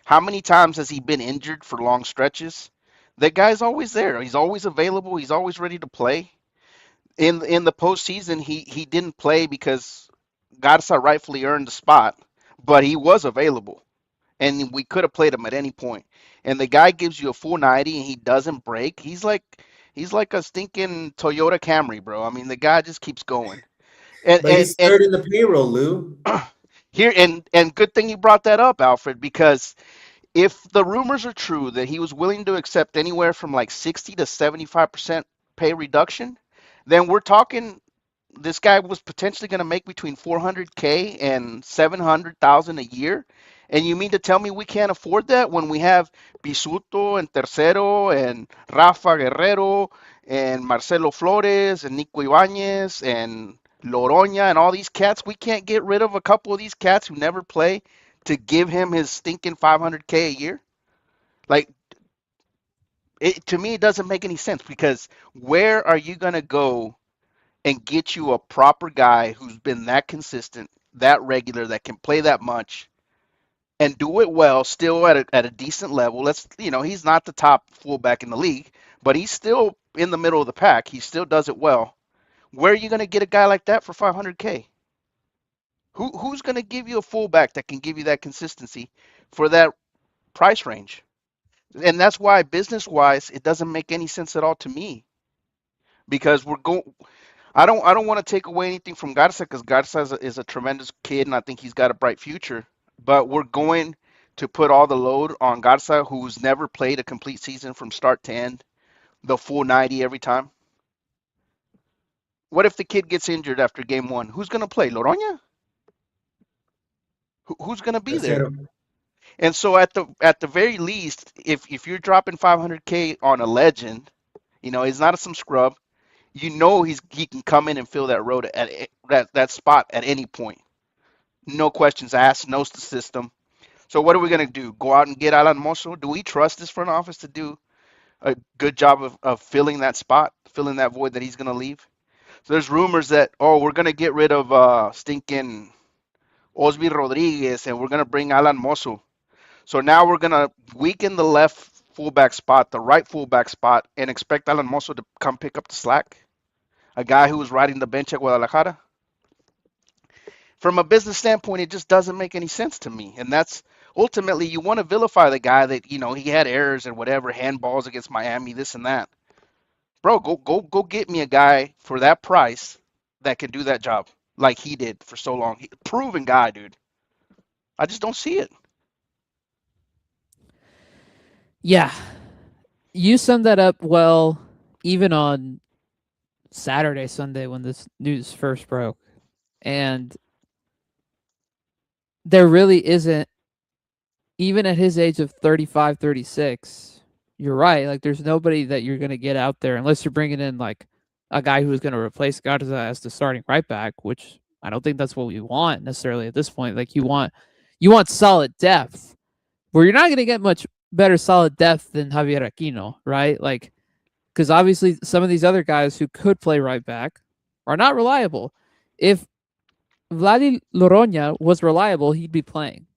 How many times has he been injured for long stretches? That guy's always there. He's always available. He's always ready to play. In the postseason, he didn't play because Garza rightfully earned the spot, but he was available, and we could have played him at any point. And the guy gives you a full 90, and he doesn't break. He's like a stinking Toyota Camry, bro. I mean, the guy just keeps going. And But and, he's and third in the payroll, Lou. here and good thing you brought that up, Alfred, because if the rumors are true that he was willing to accept anywhere from like 60 to 75% pay reduction, then we're talking this guy was potentially going to make between 400K and 700,000 a year. And you mean to tell me we can't afford that when we have Bisuto and Tercero and Rafa Guerrero and Marcelo Flores and Nico Ibanez and Loroña and all these cats? We can't get rid of a couple of these cats who never play to give him his stinking 500K a year? Like, to me, it doesn't make any sense because where are you going to go and get you a proper guy who's been that consistent, that regular, that can play that much and do it well, still at a decent level? He's not the top fullback in the league, but he's still in the middle of the pack. He still does it well. Where are you going to get a guy like that for 500K? Who's going to give you a fullback that can give you that consistency for that price range? And that's why business-wise, it doesn't make any sense at all to me because we're going. I don't want to take away anything from Garza because Garza is a tremendous kid and I think he's got a bright future. But we're going to put all the load on Garza, who's never played a complete season from start to end, the full 90 every time. What if the kid gets injured after game one? Who's going to play? Loroña? Who's going to be there? Tercero. And so at the very least, if you're dropping 500K on a legend, he's not some scrub. He can come in and fill that road at that spot at any point. No questions asked, knows the system. So what are we gonna do? Go out and get Alan Mosso? Do we trust this front office to do a good job of filling that spot, filling that void that he's gonna leave? So there's rumors that we're gonna get rid of stinking Osby Rodriguez and we're gonna bring Alan Mosso. So now we're gonna weaken the left fullback spot, the right fullback spot, and expect Alan Mosso to come pick up the slack. A guy who was riding the bench at Guadalajara. From a business standpoint, it just doesn't make any sense to me. And that's ultimately you want to vilify the guy that he had errors and whatever, handballs against Miami, this and that. Bro, go get me a guy for that price that can do that job like he did for so long. Proven guy, dude. I just don't see it. Yeah, you summed that up well, even on Saturday, Sunday when this news first broke. And there really isn't, even at his age of 35, 36. You're right. Like, there's nobody that you're going to get out there unless you're bringing in like a guy who's going to replace Garza as the starting right back, which I don't think that's what we want necessarily at this point. Like, you want solid depth, where you're not going to get much better solid depth than Javier Aquino, right? Like, because obviously some of these other guys who could play right back are not reliable. If Vladi Loroña was reliable, he'd be playing,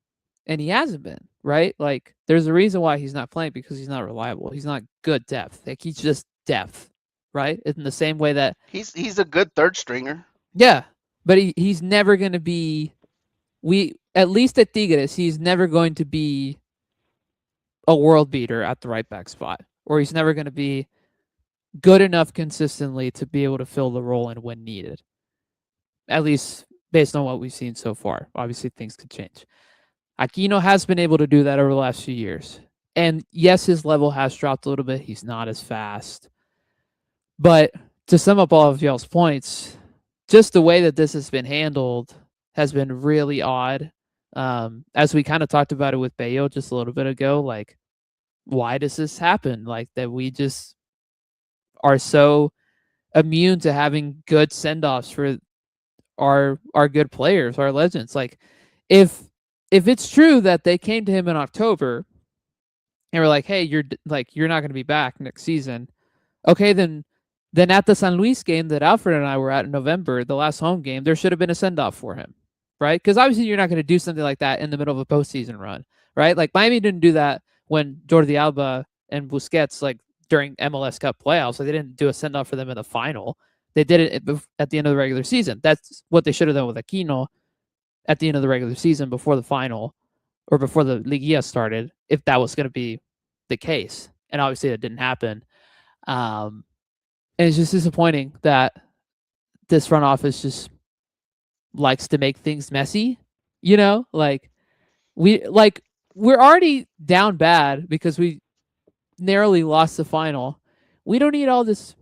and he hasn't been, right? Like, there's a reason why he's not playing, because he's not reliable. He's not good depth. Like, he's just depth, right? In the same way that, He's a good third stringer. yeah, but he's never going to be, at least at Tigres, he's never going to be a world beater at the right back spot, or he's never going to be good enough consistently to be able to fill the role in when needed. At least based on what we've seen so far. Obviously, things could change. Aquino has been able to do that over the last few years. And yes, his level has dropped a little bit. He's not as fast. But to sum up all of y'all's points, just the way that this has been handled has been really odd. As we kind of talked about it with Pello just a little bit ago, like, why does this happen? Like, that we just are so immune to having good send-offs for our good players, our legends. Like, if it's true that they came to him in October and were like, "Hey, you're not going to be back next season," okay, then at the San Luis game that Alfred and I were at in November, the last home game, there should have been a send-off for him, right? Because obviously you're not going to do something like that in the middle of a postseason run, right? Like, Miami didn't do that when Jordi Alba and Busquets, like, during MLS Cup playoffs. So they didn't do a send-off for them in the final. They did it at the end of the regular season. That's what they should have done with Aquino at the end of the regular season before the final, or before the Liguilla started, if that was going to be the case. And obviously that didn't happen. And it's just disappointing that this front office just likes to make things messy. Like, we're already down bad because we narrowly lost the final. We don't need all this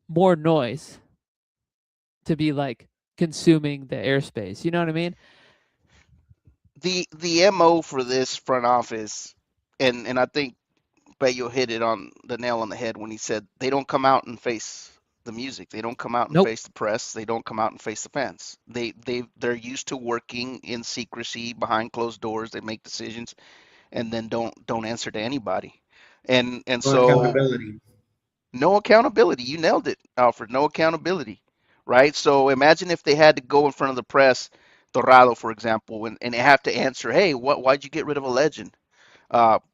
more noise to be like consuming the airspace. You know what I mean? The MO for this front office, and I think Bayo hit it on the nail on the head when he said they don't come out and face the music. They don't come out and Nope. face the press. They don't come out and face the fans. They're used to working in secrecy behind closed doors. They make decisions and then don't answer to anybody. And No so accountability. no accountability. You nailed it, Alfred. No accountability, right? So imagine if they had to go in front of the press, Torrado, for example, and they have to answer, hey, why'd you get rid of a legend?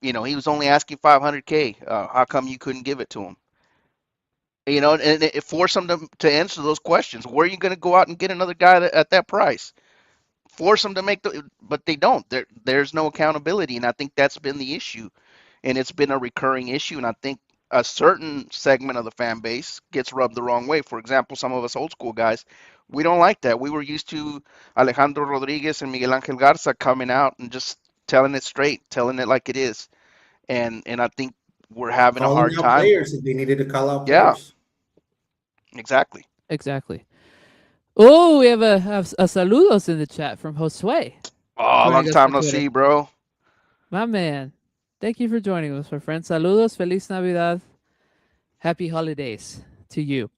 He was only asking 500K. How come you couldn't give it to him? And it forced them to answer those questions. Where are you going to go out and get another guy at that price? Force them to but they don't. There's no accountability, and I think that's been the issue, and it's been a recurring issue. And I think a certain segment of the fan base gets rubbed the wrong way. For example, some of us old school guys, we don't like that. We were used to Alejandro Rodriguez and Miguel Angel Garza coming out and just telling it straight, telling it like it is, and I think we're having a Calling hard out time. players if they needed to call out Yeah, players. exactly. Exactly. Oh, we have a saludos in the chat from Josue. Oh, long Joining us time on no Twitter. see, bro. My man. Thank you for joining us, my friend. Saludos, Feliz Navidad. Happy holidays to you.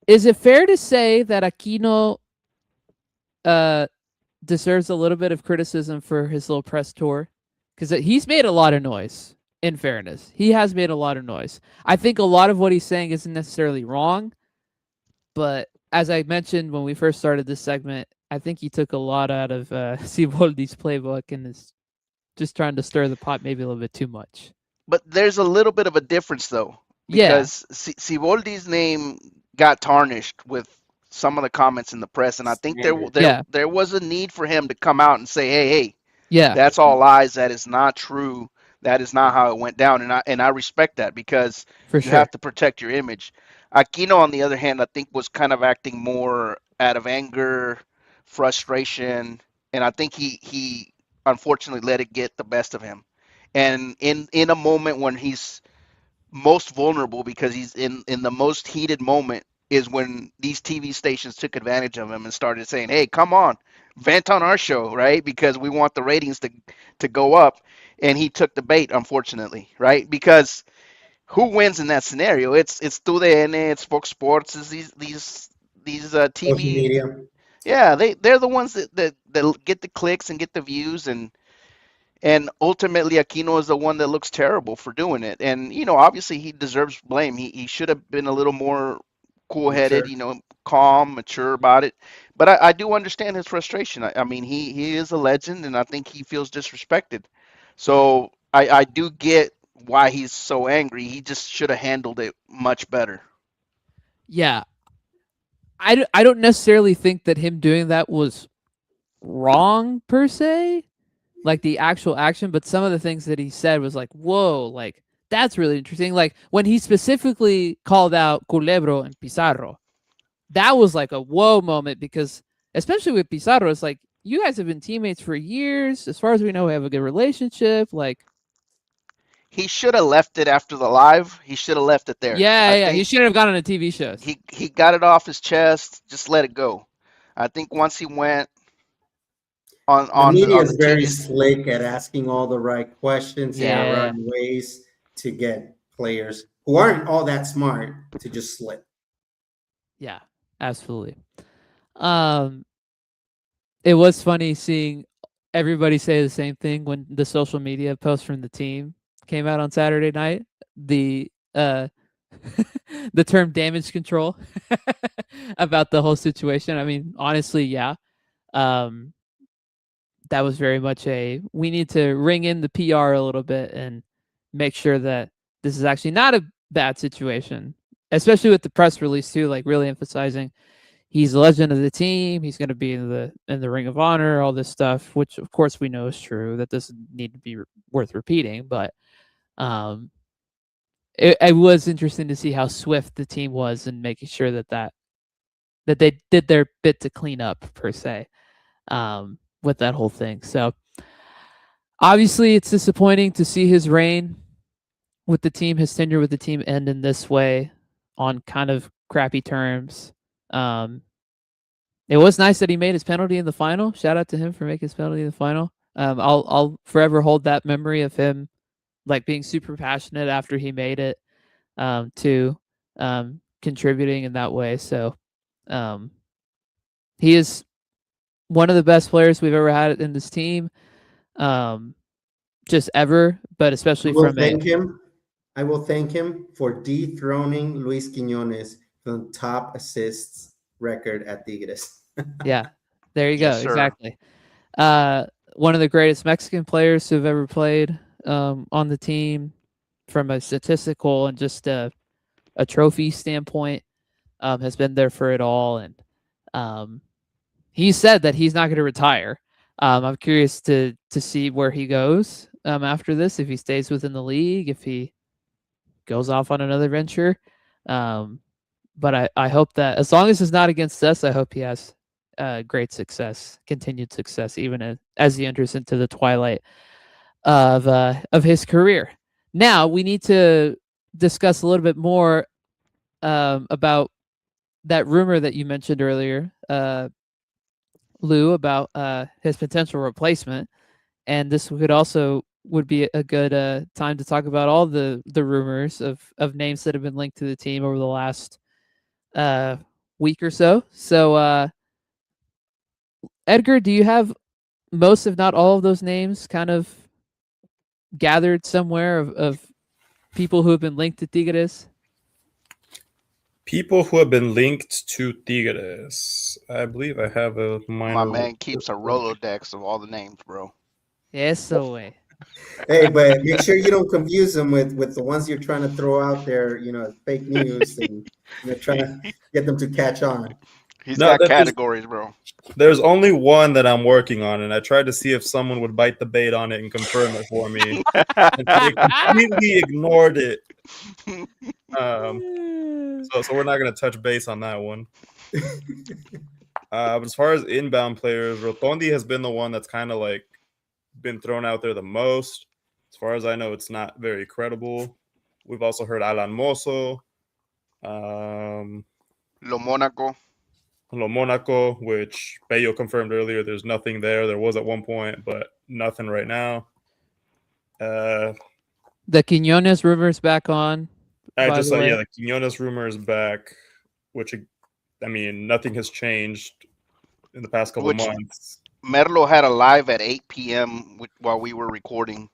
Is it fair to say that Aquino deserves a little bit of criticism for his little press tour? Because he's made a lot of noise, in fairness. He has made a lot of noise. I think a lot of what he's saying isn't necessarily wrong, but as I mentioned when we first started this segment, I think he took a lot out of Siboldi's playbook and is just trying to stir the pot maybe a little bit too much. But there's a little bit of a difference though, Yeah, because Siboldi's name got tarnished with some of the comments in the press, and I think Slander. there was a need for him to come out and say, hey, yeah, that's all lies. That is not true. That is not how it went down, and I respect that because for you sure. have to protect your image. Aquino, on the other hand, I think was kind of acting more out of anger, frustration, and I think he unfortunately let it get the best of him. And in a moment when he's most vulnerable, because he's in the most heated moment, is when these TV stations took advantage of him and started saying, "Hey, come on, vent on our show, right? Because we want the ratings to go up." And he took the bait, unfortunately, right? Because who wins in that scenario? It's TUDN, it's Fox Sports, it's these Social TV. media. Yeah, they're the ones that get the clicks and get the views, and ultimately Aquino is the one that looks terrible for doing it. And obviously he deserves blame. He should have been a little more cool-headed, Mature. calm, mature about it. But I do understand his frustration. I mean, he is a legend, and I think he feels disrespected. So I do get why he's so angry. He just should have handled it much better. Yeah, I don't necessarily think that him doing that was wrong per se, like the actual action, but some of the things that he said was like, whoa, like that's really interesting. Like when he specifically called out Culebro and Pizarro, that was like a whoa moment because especially with Pizarro, it's like you guys have been teammates for years. As far as we know, we have a good relationship. Like, He should have left it after the live. He should have left it there. yeah, I yeah, he think shouldn't have gone on the TV shows. he got it off his chest. Just let it go. I think once he went on The on the media on is the very TV. slick at asking all the right questions and Yeah. Yeah, finding ways to get players who aren't all that smart to just slip. yeah, absolutely. Um, it was funny seeing everybody say the same thing when the social media post from the team came out on Saturday night. The the term damage control about the whole situation. I mean, honestly, yeah. Um, that was very much a we need to ring in the PR a little bit and make sure that this is actually not a bad situation, especially with the press release too, like really emphasizing he's a legend of the team. He's going to be in the Ring of Honor, all this stuff, which of course we know is true. That doesn't need to be worth repeating, but um, it was interesting to see how swift the team was in making sure that they did their bit to clean up per se with that whole thing. So obviously, it's disappointing to see his reign with the team, his tenure with the team, end in this way on kind of crappy terms. Um, It was nice that he made his penalty in the final. Shout out to him for making his penalty in the final. I'll forever hold that memory of him like being super passionate after he made it, to contributing in that way. So um, he is one of the best players we've ever had in this team, um, just ever, but I especially will from a thank him. I will thank him for dethroning Luis Quiñones from top assists record at Tigres. yeah. There you Yes, go. sir. Exactly. Uh, One of the greatest Mexican players who've ever played on the team from a statistical and just a trophy standpoint, has been there for it all. And um, he said that he's not going to retire. I'm curious to see where he goes after this, if he stays within the league, if he goes off on another venture. Um, but I hope that as long as it's not against us, I hope he has great success, continued success, even as he enters into the twilight of his career. Now we need to discuss a little bit more about that rumor that you mentioned earlier, Lou, about his potential replacement, and this could also would be a good time to talk about all the rumors of names that have been linked to the team over the last uh, week or so. So, Edgar, do you have most, if not all, of those names kind of gathered somewhere of people who have been linked to Tigres? People who have been linked to Tigres. I believe I have a My minor. man keeps a Rolodex of all the names, bro. Eso way. Hey, but make sure you don't confuse them with the ones you're trying to throw out there, fake news and trying to get them to catch on. He's No, got categories, bro. there's only one that I'm working on, and I tried to see if someone would bite the bait on it and confirm it for me. And they completely ignored it. So we're not going to touch base on that one. But as far as inbound players, Rotondi has been the one that's kind of like been thrown out there the most. As far as I know, it's not very credible. We've also heard Alan Mozo. Lo Monaco. Monaco, which Pello confirmed earlier. There's nothing there. There was at one point, but nothing right now. The Quinones rumors back on. I by just the saw, way. the Quinones rumor is back, which, I mean, nothing has changed in the past couple Which months. Merlo had a live at 8 p.m. While we were recording.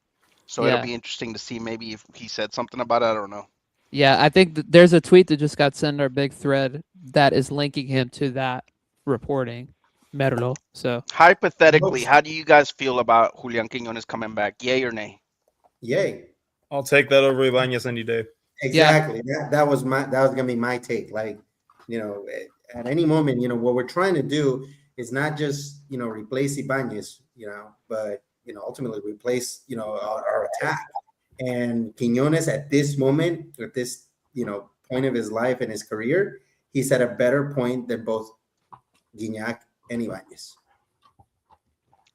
So it'll Yeah. be interesting to see maybe if he said something about it. I don't know. Yeah, I think there's a tweet that just got sent in our big thread that is linking him to that reporting, Merlo. So Hypothetically, how do you guys feel about Julian Quinones coming back? Yay or nay? Yay. I'll take that over Ibanez any day. Exactly. That was gonna be my take. Like, at any moment, what we're trying to do is not just replace Ibanez, but ultimately replace our attack. And Quinones at this moment, at this point of his life and his career, he's at a better point than both Gignac and Ibanez.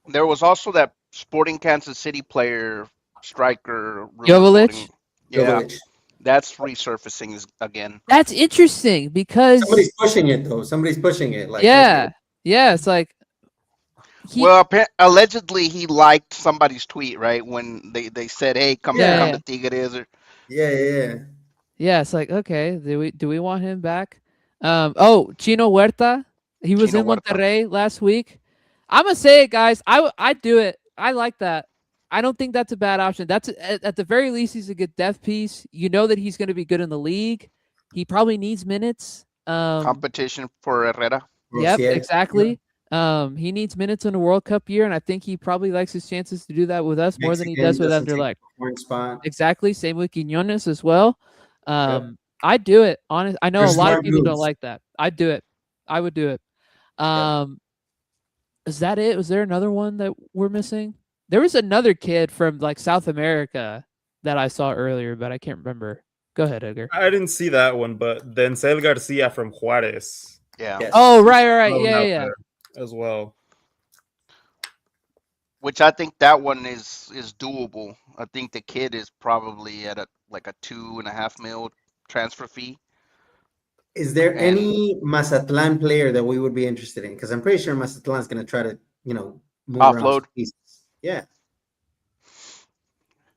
There was also that Sporting Kansas City player, striker. Jovic? Yeah, Jovic. that's resurfacing again. That's interesting because Somebody's pushing it though. Somebody's pushing it. Like, yeah, it's like Well, allegedly he liked somebody's tweet, right? When they said, "Hey, come to Tigres." Or... Yeah, it's like, okay, do we want him back? Chino Huerta, he was in Monterrey last week. I'm gonna say it, guys. I do it. I like that. I don't think that's a bad option. That's at the very least he's a good depth piece. You know that he's going to be good in the league. He probably needs minutes. Competition for Herrera. Yep, exactly. He needs minutes in a World Cup year, and I think he probably likes his chances to do that with us more than he does with Anderlecht. Exactly. Same with Quinones as well. I do it. Honest. I know a lot of people don't like that. I'd do it. I would do it. Is that it? Was there another one that we're missing? There was another kid from like South America that I saw earlier, but I can't remember. Go ahead, Edgar. I didn't see that one, but Denzel Garcia from Juarez. Yeah. Yes. Oh, right. Yeah. As well. Which I think that one is doable. I think the kid is probably at a $2.5 million transfer fee. Is there any Mazatlan player that we would be interested in? Because I'm pretty sure Mazatlan's going to try to, move offload. Yeah.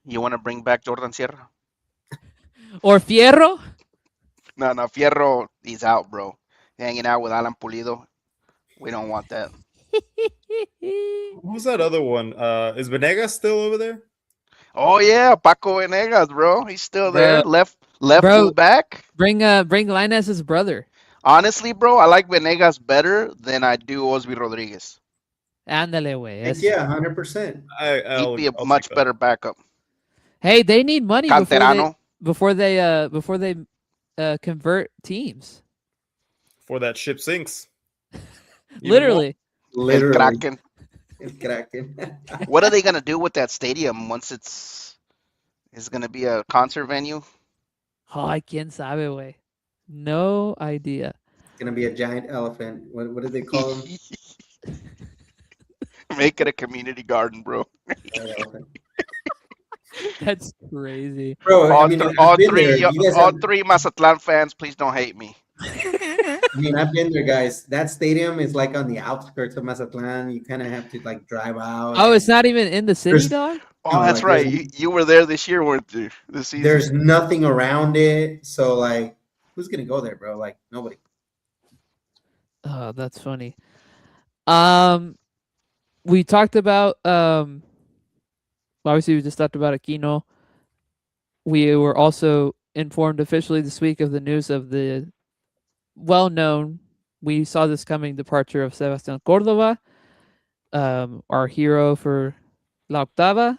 You want to bring back Jordan Sierra? Or Fierro? No, Fierro, he's out, bro. Hanging out with Alan Pulido. We don't want that. Who's that other one? Is Venegas still over there? Oh yeah, Paco Venegas, bro. He's still there. Left full back. Bring Lainez's brother. Honestly, bro, I like Venegas better than I do Osby Rodriguez. Ándale, güey. Yeah, 100%. He'd be a much better backup. Hey, they need money Canterano. before they convert teams. Before that ship sinks. Literally. El Kraken. El Kraken. What are they gonna do with that stadium once it's gonna be a concert venue? Ay, quién sabe, güey. No idea. It's gonna be a giant elephant. What do they call them? Make it a community garden, bro. That's crazy, bro. All three Mazatlan fans, please don't hate me. I mean, I've been there, guys. That stadium is like on the outskirts of Mazatlan. You kind of have to like drive out. Oh, it's not even in the city, dog? Oh, that's right. You were there this year, weren't you? This season. There's nothing around it. So, like, who's going to go there, bro? Like, nobody. Oh, that's funny. We talked about, obviously, we just talked about Aquino. We were also informed officially this week of the news of the well-known, we saw this coming, departure of Sebastián Córdoba, our hero for La Octava.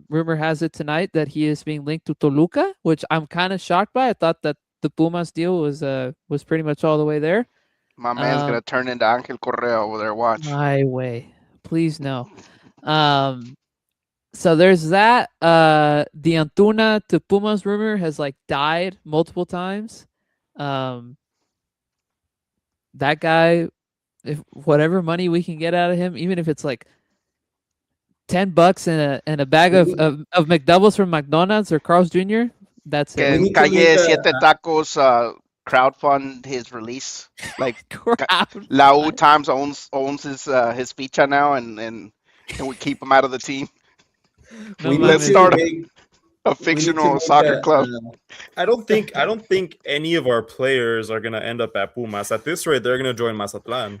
Rumor has it tonight that he is being linked to Toluca, which I'm kind of shocked by. I thought that the Pumas deal was pretty much all the way there. My man's gonna turn into Ángel Correa over there. Watch. My way, please no. So there's that. The Antuna to Pumas rumor has like died multiple times. That guy, if whatever money we can get out of him, even if it's like $10 and a bag of McDoubles from McDonald's or Carl's Jr., that's it. Calle Siete Tacos crowdfund his release. Like Crowd. lautimes owns his ficha now, and we keep him out of the team. No we need Let's mames. to start make a we need to fictional make soccer club. I don't think any of our players are gonna end up at Pumas. At this rate, they're gonna join Mazatlan.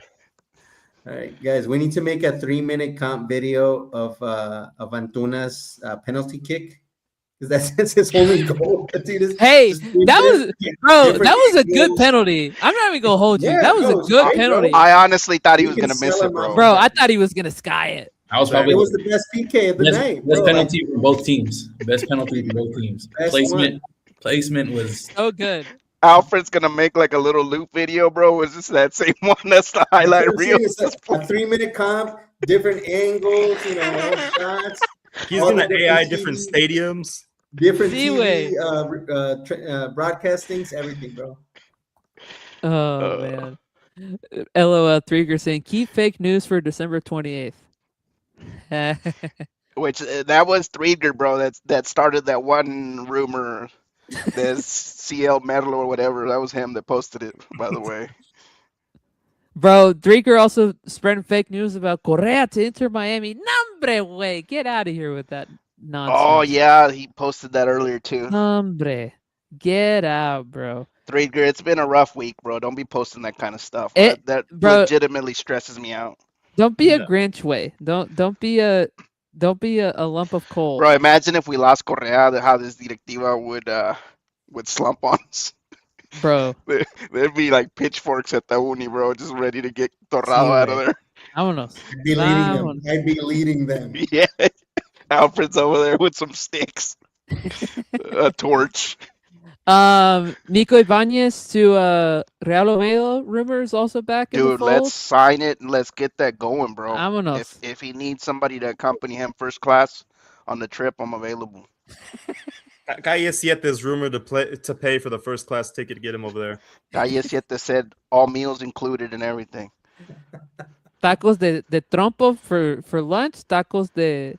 All right, guys, we need to make a 3-minute comp video of Antuna's penalty kick, because that's his only goal. Hey, that was bro. different That was a good angles. penalty. I'm not even gonna hold you. Yeah, That was bro, a it was good great, bro. penalty, I honestly thought he We was can gonna miss sell it, him off bro. bro. I thought he was gonna sky it. That was probably It was the best PK of the night, best bro. penalty for both teams. Best penalty for both teams. Best Placement was So good. Alfred's gonna make like a little loop video, bro. Is this that same one? That's the highlight I'm reel. saying it's a 3-minute comp, different angles, all shots, He's all the gonna AI TV, different stadiums. different Seaway. TV broadcastings, everything, bro. Oh man. LOL. Trigger saying keep fake news for December 28th. Which that was Threedger, bro. That started that one rumor. There's CL Merlo or whatever. That was him that posted it, by the way. Bro, Drieger also spreading fake news about Correa to Inter Miami. Nombre, way. Get out of here with that nonsense. Oh yeah, he posted that earlier too. Nombre. Get out, bro. Threedger, it's been a rough week, bro. Don't be posting that kind of stuff. That bro, legitimately stresses me out. Don't be a Grinch way. Don't be a lump of coal. Bro, imagine if we lost Correa, how this directiva would slump on us. Bro. There'd be like pitchforks at the uni, bro, just ready to get Torrado out of there. Vámonos. I'd be leading them. Yeah. Alfred's over there with some sticks. A torch. Nico Ibanez to Real Oviedo rumors also back in the Dude, fold. let's sign it and let's get that going, bro. Vámonos. If he needs somebody to accompany him first class on the trip, I'm available. Calle Siete is rumored to pay for the first class ticket to get him over there. Calle Siete said all meals included and everything. Tacos de trompo for lunch, tacos de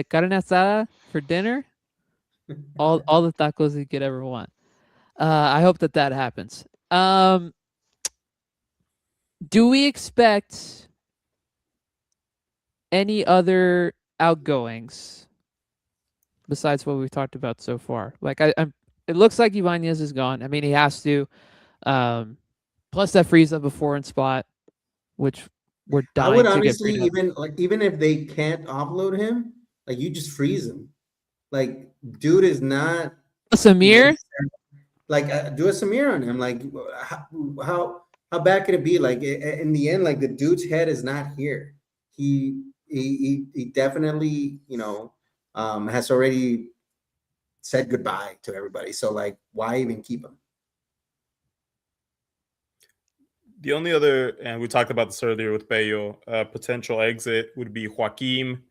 carne asada for dinner. All the tacos you could ever want. I hope that happens. Do we expect any other outgoings besides what we've talked about so far? Like it looks like Ibanez is gone. I mean, he has to. Plus that frees up a foreign spot, which we're dying. I would to honestly get rid of. even if they can't offload him, like you just freeze him. Like dude is not Samir. Like do a Samir on him. Like how bad could it be? Like in the end, like the dude's head is not here. He definitely has already said goodbye to everybody. So like, why even keep him? The only other, and we talked about this earlier with Pello, potential exit would be Joaquim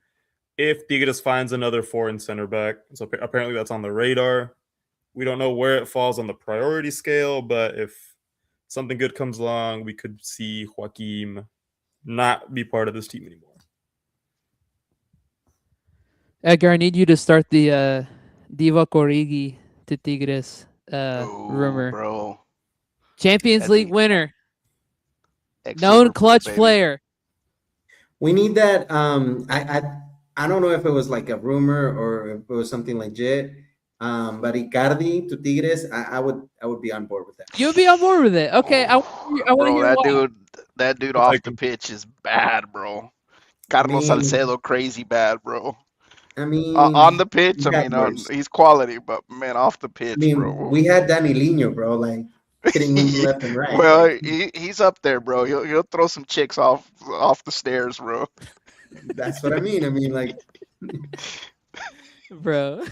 if Tigres finds another foreign center back. So apparently that's on the radar. We don't know where it falls on the priority scale, but if something good comes along, we could see Joaquim not be part of this team anymore. Edgar, I need you to start the Diva Origi to Tigres rumor. Bro. Champions League winner. Known clutch player. We need that. I don't know if it was like a rumor or if it was something legit. But Icardi to Tigres, I would be on board with that. You'd be on board with it. Okay, I want to hear why. That dude off the pitch is bad, bro. Carlos Salcedo, crazy bad, bro. I mean, on the pitch, he's quality, but man, off the pitch, bro. We had Danny Lino, bro, like hitting him left and right. Well, he's up there, bro. He'll throw some chicks off the stairs, bro. That's what I mean. I mean, like, bro.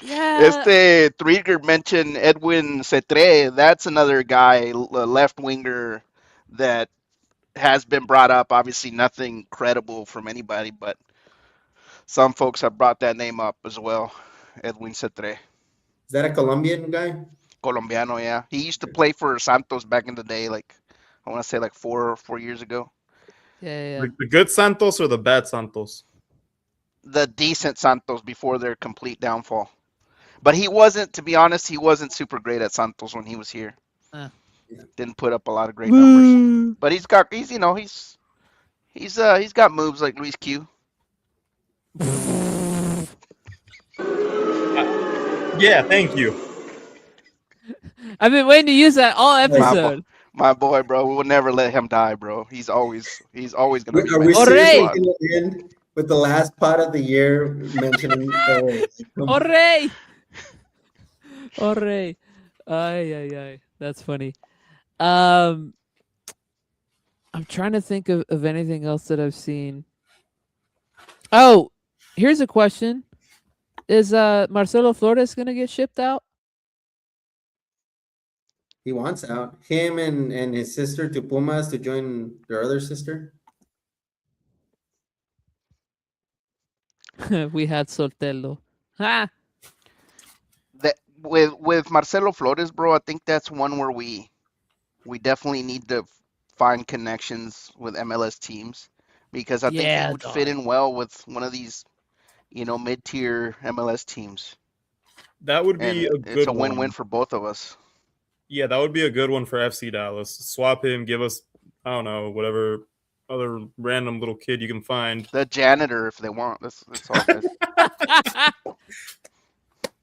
Yeah. Trigger mentioned Edwin Cetre. That's another guy, left winger, that has been brought up. Obviously, nothing credible from anybody, but some folks have brought that name up as well. Edwin Cetre. Is that a Colombian guy? Colombiano, yeah. He used to play for Santos back in the day, like I want to say like 4 years ago. Yeah. Like the good Santos or the bad Santos? The decent Santos before their complete downfall. But he wasn't, to be honest, he wasn't super great at Santos when he was here. Uh. Didn't put up a lot of great numbers. Woo. But he's got he's got moves like Luis Q. Yeah, thank you. I've been waiting to use that all episode. My boy, bro, we will never let him die, bro. He's always gonna be. Are we mentioned. seriously Hooray! going to end with the last part of the year mentioning? Hooray! Hooray! Ay, ay, ay. That's funny. I'm trying to think of anything else that I've seen. Oh, here's a question. Is Marcelo Flores gonna get shipped out? He wants out. Him and his sister to Pumas to join their other sister. We had Soltelo. Ha! That with Marcelo Flores, bro, I think that's one where we definitely need to find connections with MLS teams because I think Yeah, he would dog. fit in well with one of these, mid-tier MLS teams. That would And be a it's good a win-win one. for both of us. Yeah, that would be a good one for FC Dallas. Swap him, give us, I don't know, whatever other random little kid you can find. The janitor, if they want. That's all good.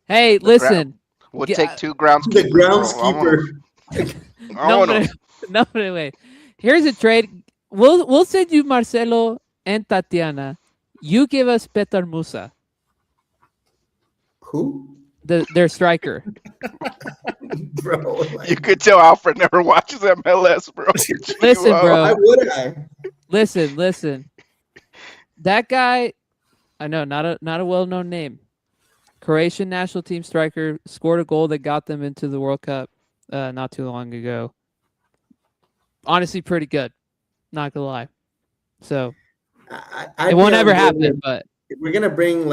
Hey, listen. We'll Ge- take 2 groundskeepers. The groundskeeper. No, but anyway, here's a trade. We'll send you Marcelo and Tatiana. You give us Petar Musa, Who? their striker. Bro. You could tell Alfred never watches MLS, bro. Listen, bro. Why would I? Listen. That guy, I know, not a well-known name. Croatian national team striker, scored a goal that got them into the World Cup not too long ago. Honestly, pretty good. Not gonna lie. So I'd it won't be on ever board happen, with- but if we're gonna bring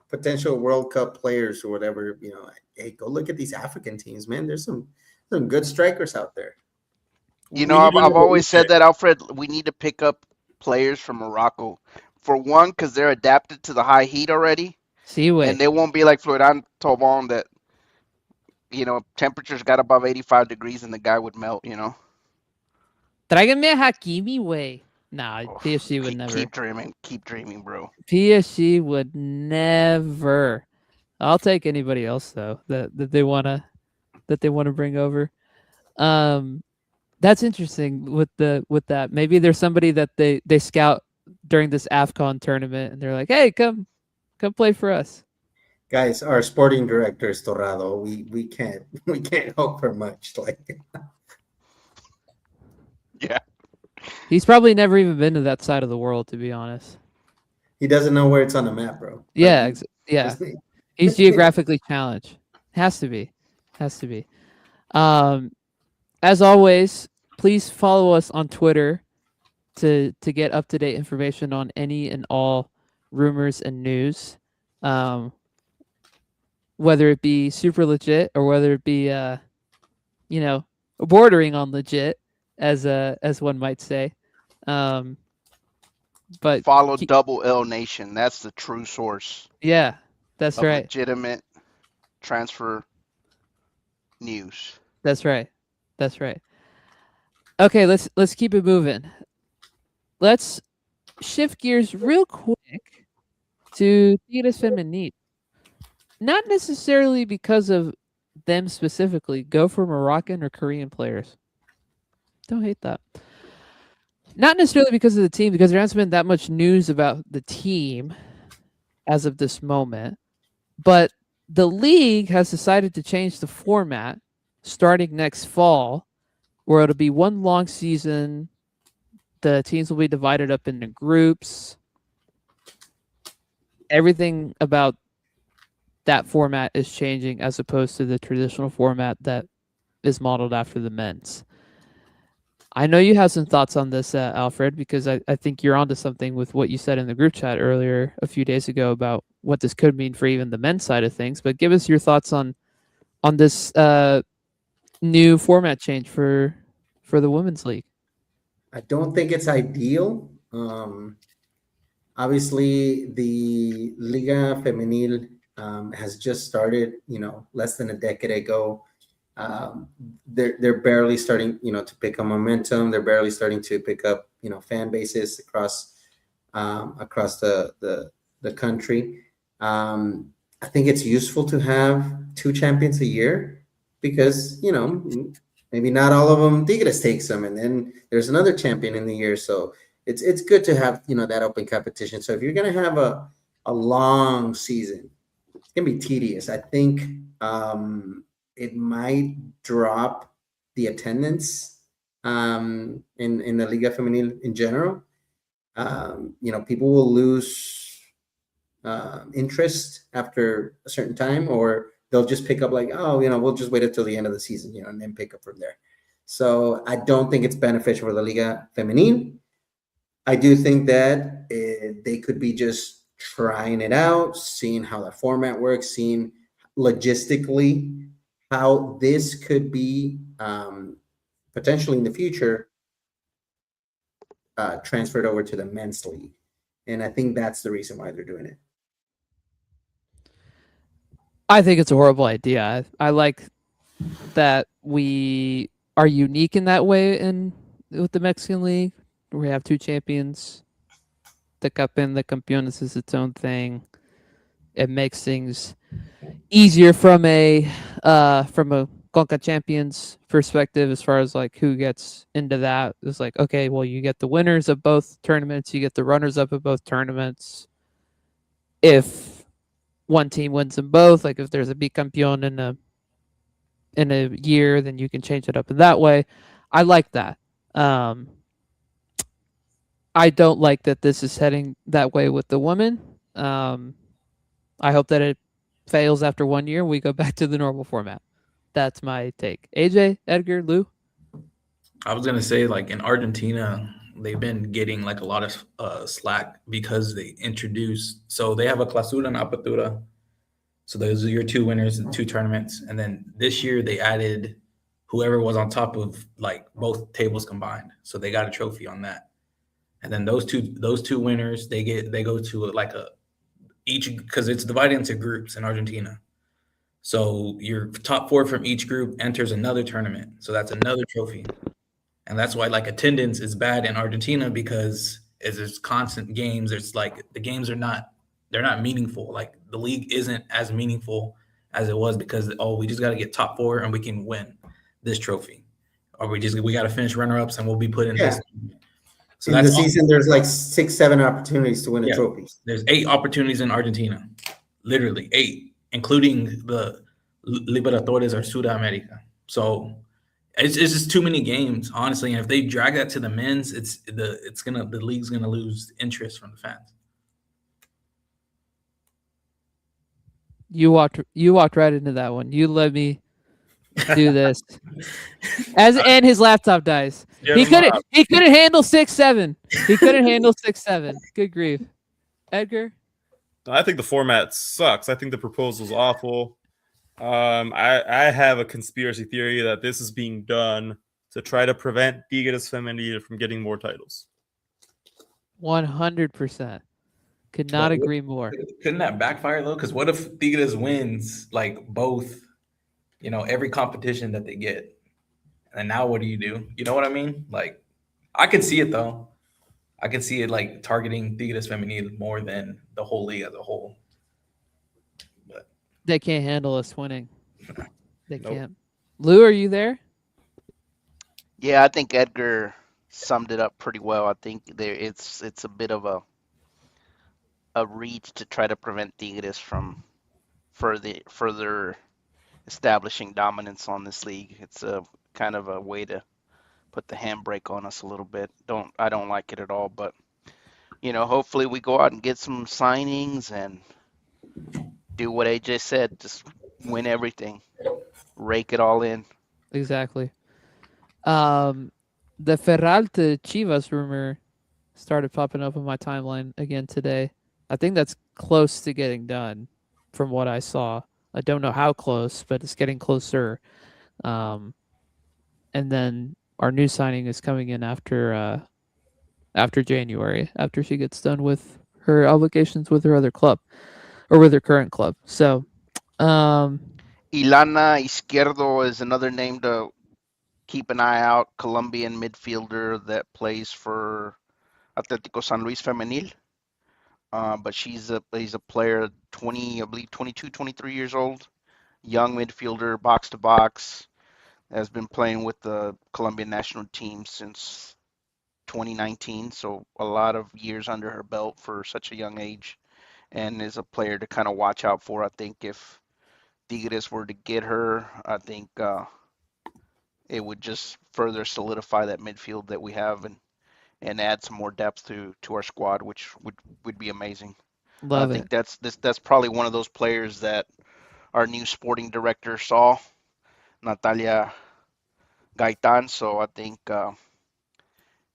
potential World Cup players or whatever, hey, go look at these African teams, man. There's some good strikers out there. I've always said that, Alfred. We need to pick up players from Morocco. For one, because they're adapted to the high heat already. And they won't be like Florian Thauvin that, temperatures got above 85 degrees and the guy would melt, Tráiganme a Hakimi, way. Nah, PSG would never. Keep dreaming, bro. PSG would never. I'll take anybody else though that they wanna bring over. That's interesting with that. Maybe there's somebody that they scout during this AFCON tournament and they're like, hey, come play for us. Guys, our sporting director is Torrado. We can't hope for much. Yeah. He's probably never even been to that side of the world, to be honest. He doesn't know where it's on the map, bro. Yeah, yeah. He's geographically challenged. Has to be. As always, please follow us on Twitter to get up-to-date information on any and all rumors and news. Whether it be super legit or whether it be bordering on legit, as one might say. But follow Double L Nation. That's the true source. Yeah, that's right. Legitimate transfer news. That's right. Okay, let's keep it moving. Let's shift gears real quick to Tigres Femenil. Not necessarily because of them specifically. Go for Moroccan or Korean players. Don't hate that. Not necessarily because of the team, because there hasn't been that much news about the team as of this moment. But the league has decided to change the format starting next fall, where it'll be one long season. The teams will be divided up into groups. Everything about that format is changing as opposed to the traditional format that is modeled after the men's. I know you have some thoughts on this, Alfred, because I think you're onto something with what you said in the group chat earlier a few days ago about what this could mean for even the men's side of things. But give us your thoughts on this new format change for the women's league. I don't think it's ideal. Obviously, the Liga Femenil has just started, less than a decade ago. They're barely starting, to pick up momentum. They're barely starting to pick up, fan bases across the country. I think it's useful to have two champions a year because, maybe not all of them Tigres takes them, and then there's another champion in the year. So it's good to have, that open competition. So if you're gonna have a long season, it's gonna be tedious. I think it might drop the attendance in the Liga Femenil in general. People will lose interest after a certain time, or they'll just pick up like, oh, we'll just wait until the end of the season, and then pick up from there. So I don't think it's beneficial for the Liga Femenil. I do think that they could be just trying it out, seeing how the format works, seeing logistically how this could be potentially in the future transferred over to the men's league. And I think that's the reason why they're doing it. I think it's a horrible idea. I like that we are unique in that way with the Mexican League. We have two champions. The Cup and the Campeones is its own thing. It makes things easier from a Conca Champions perspective as far as like who gets into that. It's like, okay, well, you get the winners of both tournaments, you get the runners up of both tournaments. If one team wins them both, like if there's a bicampeón in a year, then you can change it up in that way. I like that. I don't like that this is heading that way with the women. I hope that it fails after 1 year. We go back to the normal format. That's my take. AJ, Edgar, Lou? I was going to say, like, in Argentina, they've been getting, like, a lot of slack because they introduced – so they have a Clausura and Apertura. So those are your two winners in two tournaments. And then this year they added whoever was on top of, like, both tables combined. So they got a trophy on that. And then those two winners, they go to, like, each – because it's divided into groups in Argentina. So your top four from each group enters another tournament. So that's another trophy. And that's why, like, attendance is bad in Argentina because there's constant games. It's like the games they're not meaningful. Like the league isn't as meaningful as it was because, we just got to get top four and we can win this trophy. Or we got to finish runner-ups and we'll be put in this. So in the season, there's like 6-7 opportunities to win a trophy. There's 8 opportunities in Argentina. Literally 8. Including the Libertadores or Sudamerica. So it's just too many games, honestly. And if they drag that to the men's, the league's gonna lose interest from the fans. You walked right into that one. You let me do this. And his laptop dies. He couldn't handle 6-7. He couldn't handle 6-7. Good grief. Edgar? I think the format sucks. I think the proposal's awful. I have a conspiracy theory that this is being done to try to prevent Tigres Femenil from getting more titles. 100%. Could not agree more. Couldn't that backfire though? Because what if Tigres wins like both, every competition that they get, and now what do? You know what I mean? Like, I could see it though. I can see it like targeting Tigres Femenil more than the whole league as a whole. But they can't handle us winning. They can't. Lou, are you there? Yeah, I think Edgar summed it up pretty well. I think it's a bit of a reach to try to prevent Tigres from further establishing dominance on this league. It's a kind of a way to put the handbrake on us a little bit. I don't like it at all, but hopefully we go out and get some signings and do what AJ said, just win everything, rake it all in. Exactly. The Ferral to Chivas rumor started popping up on my timeline again today. I think that's close to getting done from what I saw. I don't know how close, but it's getting closer. And then our new signing is coming in after January, after she gets done with her obligations with her other club. or with her current club. So, um, Ilana Izquierdo is another name to keep an eye out. Colombian midfielder that plays for Atlético San Luis Femenil. But he's a player 20, I believe 22, 23 years old. Young midfielder, box to box. Has been playing with the Colombian national team since 2019, so a lot of years under her belt for such a young age, and is a player to kind of watch out for. I think if Tigres were to get her, I think it would just further solidify that midfield that we have and add some more depth to our squad, which would be amazing. I love it. think that's probably one of those players that our new sporting director saw, Natalia Gaitan. So I think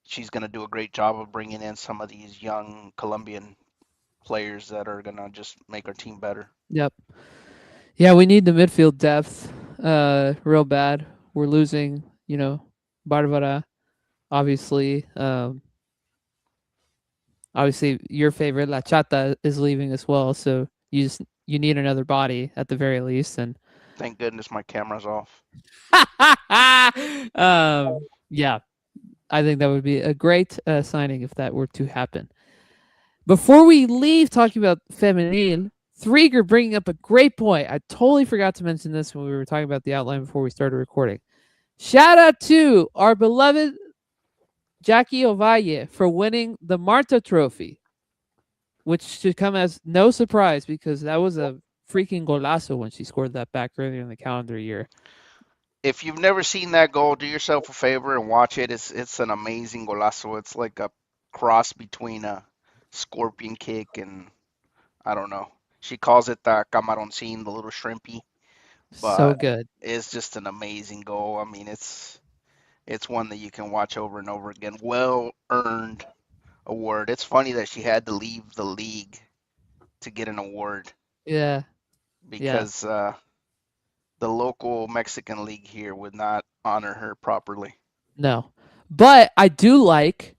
she's going to do a great job of bringing in some of these young Colombian players that are going to just make our team better. Yep. Yeah, we need the midfield depth, real bad. We're losing, Barbara, obviously. Obviously, your favorite La Chata is leaving as well, so you need another body at the very least. And Thank goodness my camera's off. yeah, I think that would be a great signing if that were to happen. Before we leave talking about Femenil, Threeger bringing up a great point. I totally forgot to mention this when we were talking about the outline before we started recording. Shout out to our beloved Jackie Ovalle for winning the Marta Trophy, which should come as no surprise because that was a freaking golazo when she scored that back earlier in the calendar year. If you've never seen that goal, do yourself a favor and watch it. It's an amazing golazo. It's like a cross between a scorpion kick and I don't know. She calls it the camaroncín, the little shrimpy, So but good. it's just an amazing goal. I mean, it's one that you can watch over and over again. Well earned award. It's funny that she had to leave the league to get an award Yeah. Yeah. because the local Mexican league here would not honor her properly. No. But I do like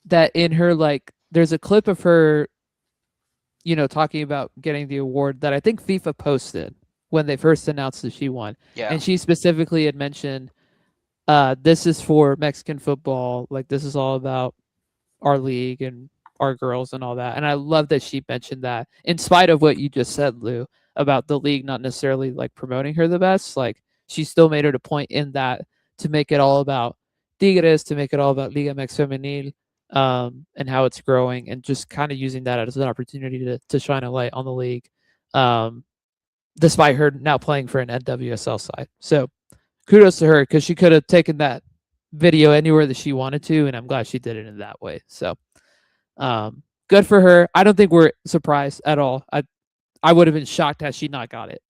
that in her, there's a clip of her, talking about getting the award that I think FIFA posted when they first announced that she won. Yeah, And she specifically had mentioned, this is for Mexican football. Like, this is all about our league and our girls and all that. And I love that she mentioned that, in spite of what you just said, Lou, about the league not necessarily like promoting her the best. Like, she still made it a point in that to make it all about Tigres, to make it all about Liga MX Femenil, and how it's growing, and just kind of using that as an opportunity to shine a light on the league, um, despite her now playing for an NWSL side. So kudos to her because she could have taken that video anywhere that she wanted to, and I'm glad she did it in that way. So, good for her. I don't think we're surprised at all. I would have been shocked had she not got it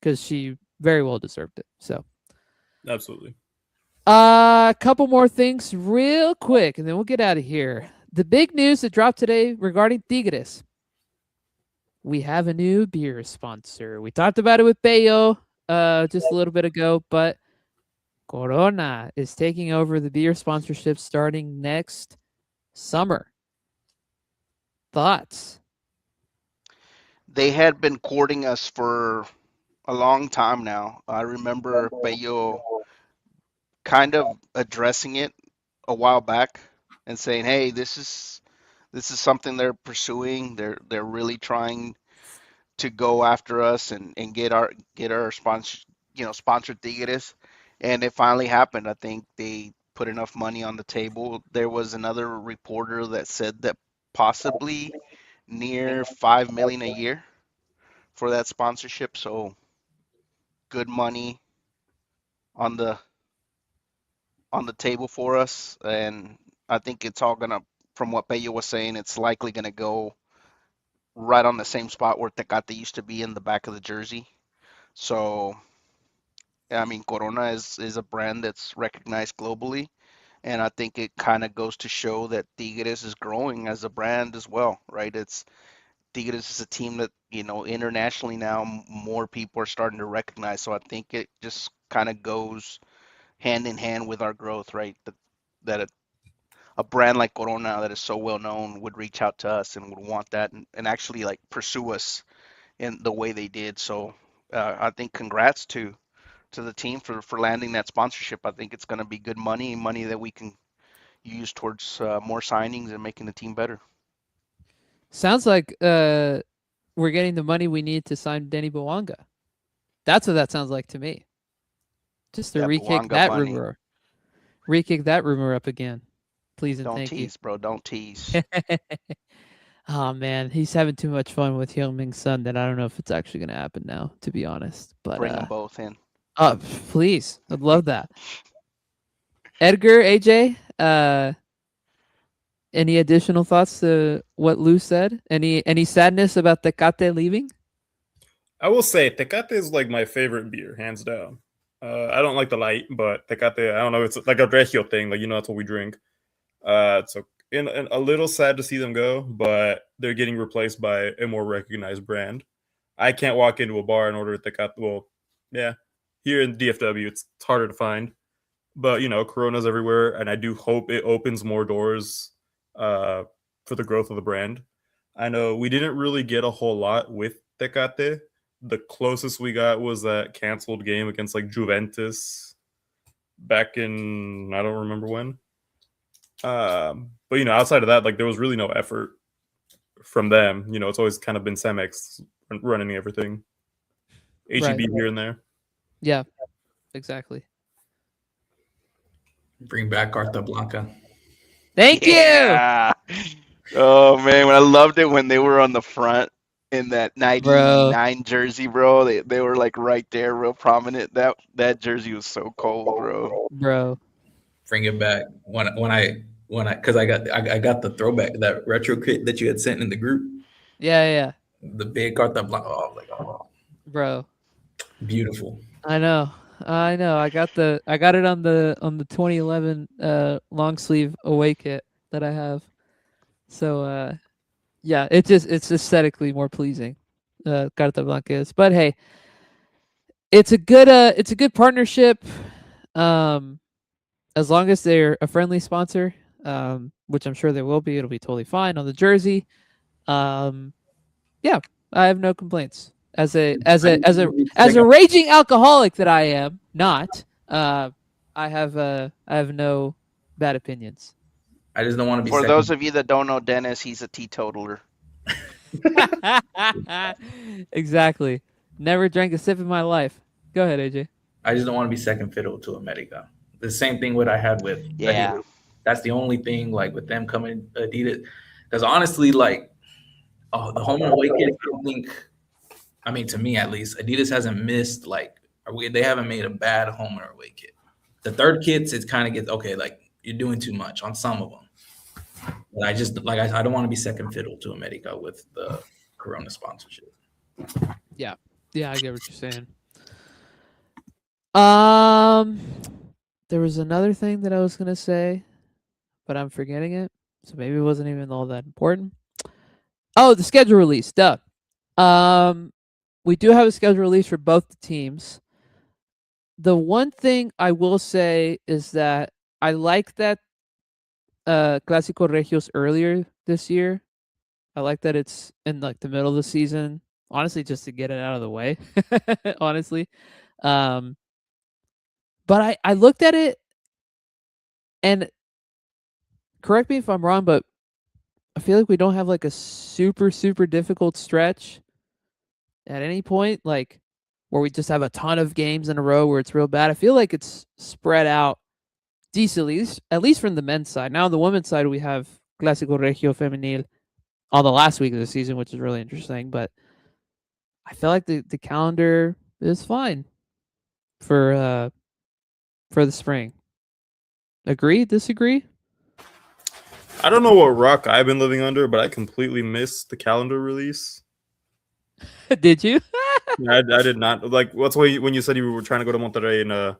because she very well deserved it. So, Absolutely. a couple more things real quick, and then we'll get out of here. The big news that dropped today regarding Tigres. We have a new beer sponsor. We talked about it with Pello just a little bit ago, but Corona is taking over the beer sponsorship starting next summer. Thoughts? they had been courting us for a long time now. I remember Pello kind of addressing it a while back and saying, "Hey, this is something they're pursuing. They're really trying to go after us and get our sponsor sponsored Tigres." And it finally happened. I think they put enough money on the table. There was another reporter that said that possibly near 5 million a year for that sponsorship. So good money on the table for us, and I think it's all gonna, from what Pello was saying, it's likely gonna go right on the same spot where Tecate used to be in the back of the jersey. So I mean, Corona is a brand that's recognized globally, and I think it kind of goes to show that Tigres is growing as a brand as well, right? It's Tigres is a team that internationally now more people are starting to recognize. So I think it just kind of goes hand in hand with our growth, right? That a brand like Corona that is so well known would reach out to us and would want that and actually like pursue us in the way they did. So I think congrats to the team for landing that sponsorship. I think it's going to be good money that we can use towards more signings and making the team better. Sounds like we're getting the money we need to sign Denny Bwanga. That's what that sounds like to me. Just to That re-kick Bwanga that money. rumor. Re-kick that rumor up again. Please and Don't thank tease, bro. Don't tease. you. Oh man, he's having too much fun with Heung-Min Son that I don't know if it's actually gonna happen now, to be honest. But Bring them both in. please. I'd love that. Edgar, AJ, any additional thoughts to what Lou said? Any sadness about Tecate leaving? I will say Tecate is like my favorite beer, hands down. I don't like the light, but Tecate, I don't know, it's like a Regio thing. Like, that's what we drink. So in a little sad to see them go, but they're getting replaced by a more recognized brand. I can't walk into a bar and order Tecate. Well, yeah, here in DFW, it's harder to find. But, Corona's everywhere, and I do hope it opens more doors for the growth of the brand. I know we didn't really get a whole lot with Tecate. The closest we got was that canceled game against like Juventus back in, I don't remember when. But outside of that, like there was really no effort from them. It's always kind of been Cemex running everything. HEB Right. here and there. Yeah, exactly. Bring back Carta Blanca. Thank you. Yeah. Oh man, I loved it when they were on the front in that '99 jersey, bro. They were like right there, real prominent. That jersey was so cold, bro. Bring it back when I because I got the throwback, that retro kit that you had sent in the group. Yeah. The big Carta Blanca. Oh, like, oh, bro. Beautiful. I know. I got it on the 2011 long sleeve away kit that I have. So yeah, it's aesthetically more pleasing. Carta Blanca is. But hey, it's a good partnership. As long as they're a friendly sponsor, which I'm sure they will be, it'll be totally fine on the jersey. Yeah, I have no complaints. As a raging alcoholic that I am not, I have no bad opinions. I just don't want to be. For those of you that don't know Dennis, he's a teetotaler. Exactly. Never drank a sip in my life. Go ahead, AJ. I just don't want to be second fiddle to America. The same thing what I had with Yeah. Adidas. That's the only thing, like with them coming Adidas. Because honestly, like, the home and away kit, I don't think. I mean, to me at least, Adidas hasn't missed they haven't made a bad home and away kit. The third kits, it kind of gets okay. Like you're doing too much on some of them. But I just I don't want to be second fiddle to America with the Corona sponsorship. Yeah, I get what you're saying. There was another thing that I was gonna say, but I'm forgetting it. So maybe it wasn't even all that important. Oh, the schedule release. Duh. We do have a schedule release for both the teams. The one thing I will say is that I like that Clásico Regio's earlier this year. I like that it's in like the middle of the season. Honestly, just to get it out of the way. Honestly. But I looked at it, and correct me if I'm wrong, but I feel like we don't have like a super difficult stretch at any point, like where we just have a ton of games in a row where it's real bad. I feel like it's spread out decently, at least from the men's side. Now on the women's side, we have Clásico Regio Femenil on the last week of the season, which is really interesting. But I feel like the calendar is fine for the spring. Agree? Disagree? I don't know what rock I've been living under, but I completely missed the calendar release. Did you? I did not. Like, that's why when you said you were trying to go to Monterrey in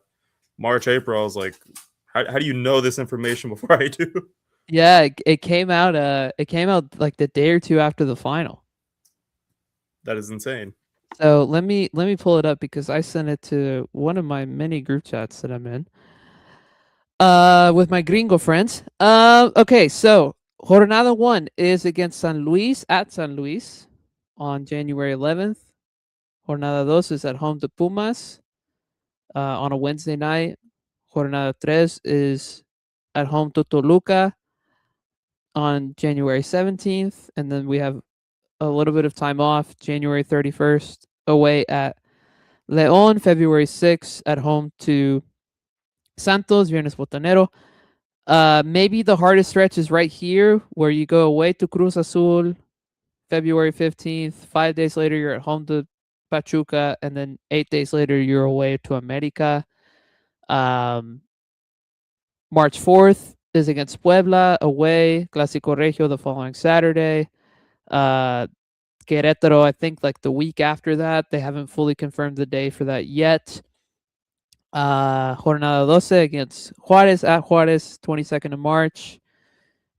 March, April, I was like, how do you know this information before I do? Yeah, it came out. It came out like the day or two after the final. That is insane. So let me pull it up because I sent it to one of my many group chats that I'm in. With my gringo friends. Okay, so Jornada 1 is against San Luis at San Luis. on January 11th. Jornada 2 is at home to Pumas on a Wednesday night. Jornada 3 is at home to Toluca on January 17th. And then we have a little bit of time off, January 31st, away at León, February 6th, at home to Santos, Viernes Botanero. Maybe the hardest stretch is right here, where you go away to Cruz Azul, February 15th. 5 days later, you're at home to Pachuca, and then 8 days later, you're away to America. March 4th is against Puebla, away. Clásico Regio the following Saturday. Querétaro, I think, like the week after that. They haven't fully confirmed the day for that yet. Jornada 12 against Juárez at Juárez, 22nd of March.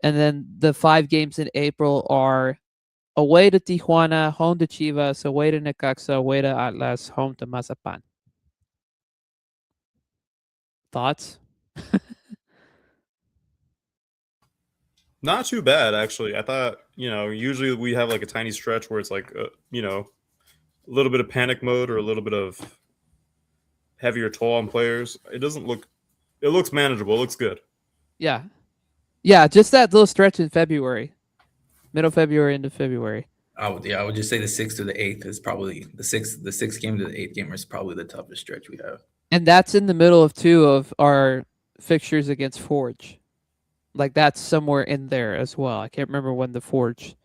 And then the 5 games in April are away to Tijuana, home to Chivas, away to Necaxa, away to Atlas, home to Mazapan. Thoughts? Not too bad, actually. I thought, usually we have like a tiny stretch where it's like, a little bit of panic mode or a little bit of heavier toll on players. It looks manageable. It looks good. Yeah. Yeah, just that little stretch in February. Middle February into February. I would just say the 6th to the 8th is probably the sixth game to the 8th game is probably the toughest stretch we have. And that's in the middle of 2 of our fixtures against Forge. Like that's somewhere in there as well. I can't remember when the Forge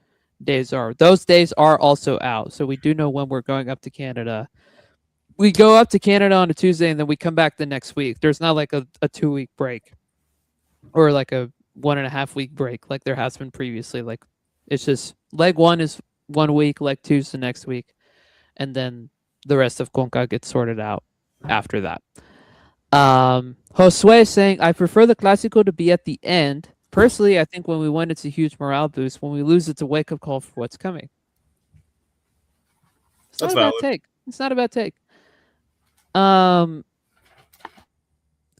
days are. Those days are also out. So we do know when we're going up to Canada. We go up to Canada on a Tuesday and then we come back the next week. There's not like a 2-week break or like a 1.5 week break like there has been previously. Like it's just leg 1 is 1 week, leg 2 is the next week. And then the rest of Conca gets sorted out after that. Josue is saying, I prefer the Clásico to be at the end. Personally, I think when we win, it's a huge morale boost. When we lose, it's a wake-up call for what's coming. That's valid. It's not a bad take.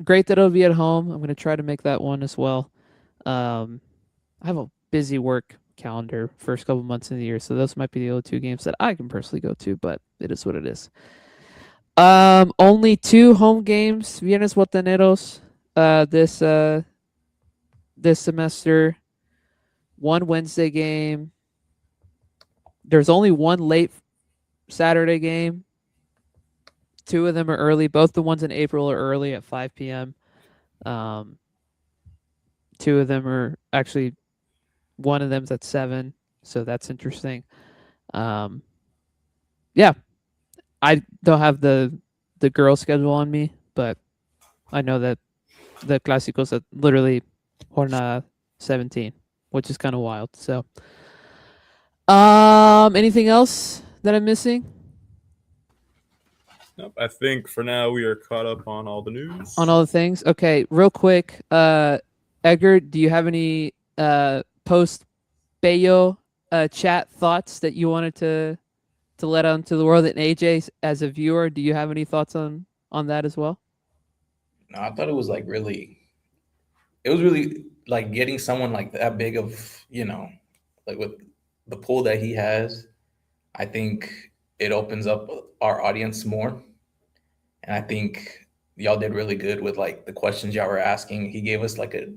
Great that it'll be at home. I'm going to try to make that one as well. I have a busy work calendar first couple months in the year, so those might be the only 2 games that I can personally go to, but it is what it is. Only 2 home games, Viernes Botaneros, this semester. 1 Wednesday game. There's only 1 late Saturday game. 2 of them are early. Both the ones in April are early at 5 p.m. 2 of them are actually, one of them's at 7, so that's interesting. Yeah. I don't have the girl schedule on me, but I know that the Clásicos at literally Jornada 17, which is kind of wild. So, anything else that I'm missing? Nope. I think for now we are caught up on all the news. On all the things? Okay, real quick. Edgar, do you have any post Pello chat thoughts that you wanted to let out into the world? And AJ, as a viewer, do you have any thoughts on that as well? No, I thought it was really like getting someone like that big of, like with the pool that he has. I think it opens up our audience more. And I think y'all did really good with like the questions y'all were asking. He gave us like a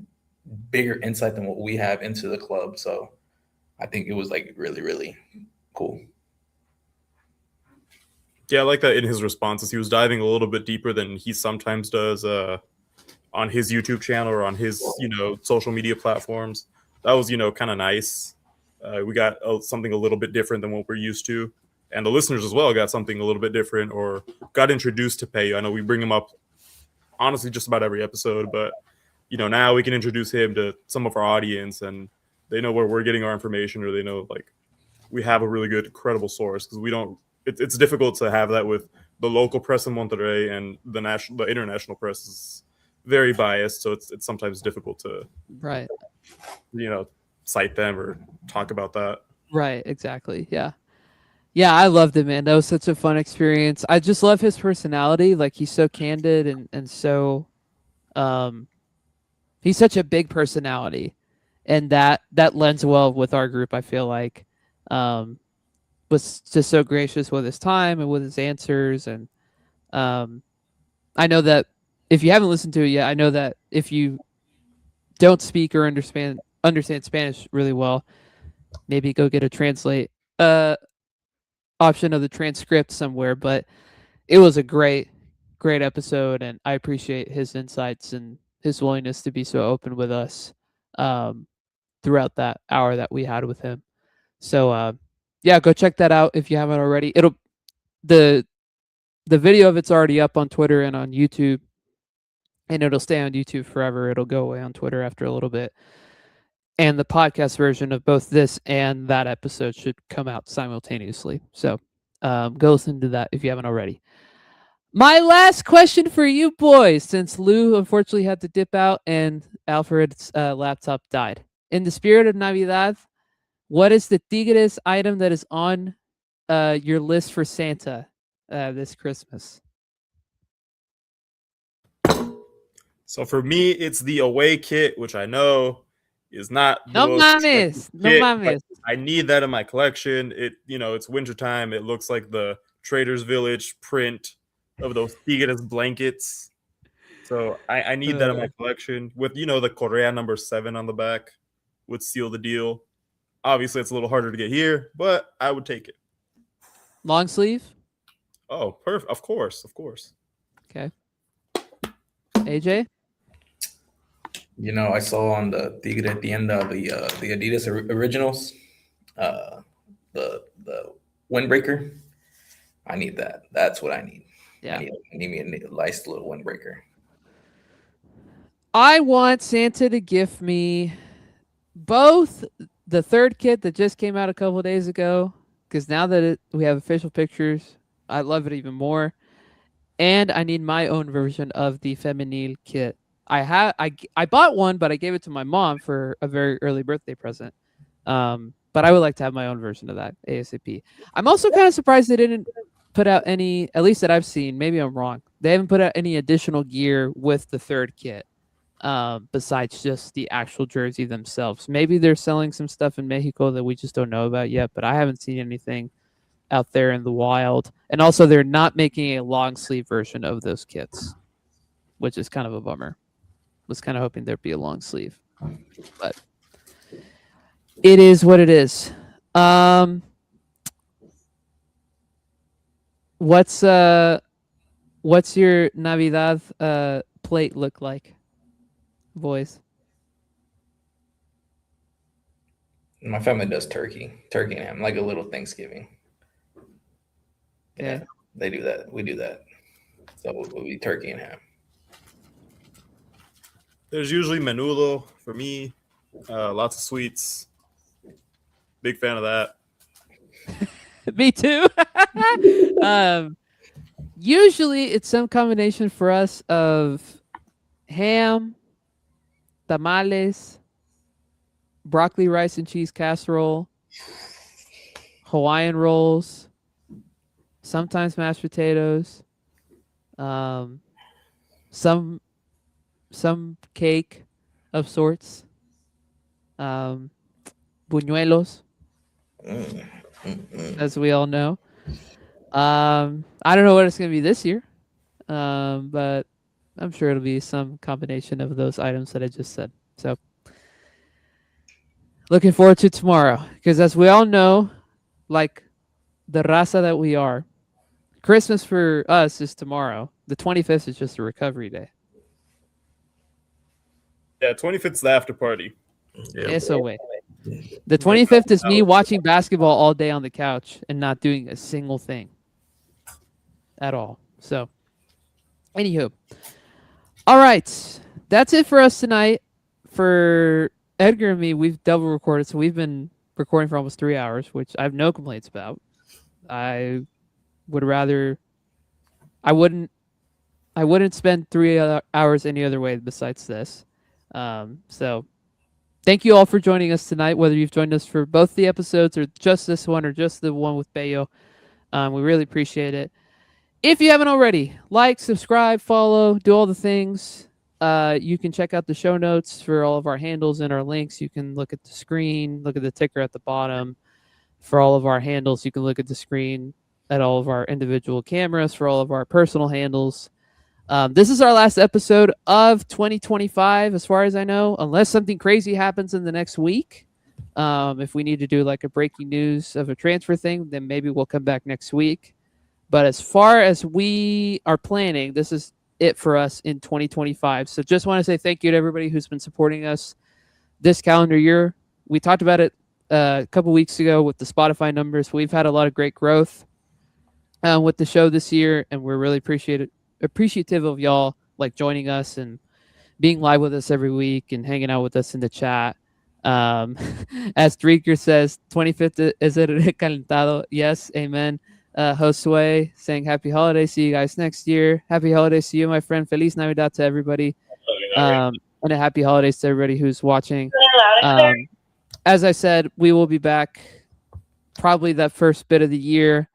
bigger insight than what we have into the club. So I think it was like really, really cool. Yeah, I like that in his responses. He was diving a little bit deeper than he sometimes does on his YouTube channel or on his, social media platforms. That was, kind of nice. We got something a little bit different than what we're used to. And the listeners as well got something a little bit different or got introduced to Pello. I know we bring him up, honestly, just about every episode. But, now we can introduce him to some of our audience and they know where we're getting our information or they know, like, we have a really good, credible source because we don't. It's difficult to have that with the local press in Monterrey and the international press is very biased, so it's sometimes difficult to right, cite them or talk about that. Right, exactly. Yeah, I loved it, man. That was such a fun experience. I just love his personality. Like he's so candid and so, he's such a big personality, and that lends well with our group. I feel like, was just so gracious with his time and with his answers. And I know that if you haven't listened to it yet, I know that if you don't speak or understand Spanish really well, maybe go get a translate option of the transcript somewhere. But it was a great episode, and I appreciate his insights and his willingness to be so open with us throughout that hour that we had with him. So yeah, go check that out if you haven't already. It'll the video of it's already up on Twitter and on YouTube, and it'll stay on YouTube forever. It'll go away on Twitter after a little bit. And the podcast version of both this and that episode should come out simultaneously. So go listen to that if you haven't already. My last question for you boys, since Lou unfortunately had to dip out and Alfred's laptop died. In the spirit of Navidad, what is the tigres item that is on your list for Santa this Christmas? So for me, it's the away kit, which I know is not the No most mames, no kit, mames. I need that in my collection. It's wintertime. It looks like the Trader's Village print of those Tigres blankets. So I need that in my collection with, the Correa number 7 on the back would seal the deal. Obviously, it's a little harder to get here, but I would take it. Long sleeve? Oh, perfect. Of course. Okay. AJ? I saw on the Tigre Tienda the Adidas Originals, the windbreaker. I need that. That's what I need. Yeah. I need me a nice little windbreaker. I want Santa to gift me both the third kit that just came out a couple of days ago, because now that we have official pictures, I love it even more. And I need my own version of the Femenil kit. I bought one, but I gave it to my mom for a very early birthday present. But I would like to have my own version of that ASAP. I'm also kind of surprised they didn't put out any, at least that I've seen. Maybe I'm wrong. They haven't put out any additional gear with the third kit, besides just the actual jersey themselves. Maybe they're selling some stuff in Mexico that we just don't know about yet, but I haven't seen anything out there in the wild. And also, they're not making a long sleeve version of those kits, which is kind of a bummer. Was kind of hoping there'd be a long sleeve, but it is what it is. What's your Navidad plate look like, boys? My family does turkey and ham, like a little Thanksgiving. Yeah, they do that. We do that. So we'll be turkey and ham. There's usually menudo for me. Lots of sweets. Big fan of that. Me too. Usually it's some combination for us of ham, tamales, broccoli, rice, and cheese casserole, Hawaiian rolls, sometimes mashed potatoes, some cake of sorts, buñuelos, as we all know. I don't know what it's going to be this year, but I'm sure it'll be some combination of those items that I just said. So looking forward to tomorrow, because as we all know, like the raza that we are, Christmas for us is tomorrow. The 25th is just a recovery day. Yeah, 25th is the after party. Yeah. SOA. The 25th is me watching basketball all day on the couch and not doing a single thing at all. So, anywho. All right. That's it for us tonight. For Edgar and me, we've double recorded. So, we've been recording for almost 3 hours, which I have no complaints about. I wouldn't spend 3 hours any other way besides this. So thank you all for joining us tonight, whether you've joined us for both the episodes or just this one or just the one with Pello. We really appreciate it. If you haven't already, like, subscribe, follow, do all the things. You can check out the show notes for all of our handles and our links. You can look at the screen, look at the ticker at the bottom. for all of our handles. You can look at the screen at all of our individual cameras for all of our personal handles. This is our last episode of 2025, as far as I know, unless something crazy happens in the next week. If we need to do like a breaking news of a transfer thing, then maybe we'll come back next week. But as far as we are planning, this is it for us in 2025. So just want to say thank you to everybody who's been supporting us this calendar year. We talked about it a couple weeks ago with the Spotify numbers. We've had a lot of great growth with the show this year, and we're really appreciative of y'all like joining us and being live with us every week and hanging out with us in the chat. As Dreaker says, 25th is it recalentado? Yes, amen. Josue saying happy holidays. See you guys next year. Happy holidays to you, my friend. Feliz Navidad to everybody. And a happy holidays to everybody who's watching. As I said, we will be back probably that first bit of the year.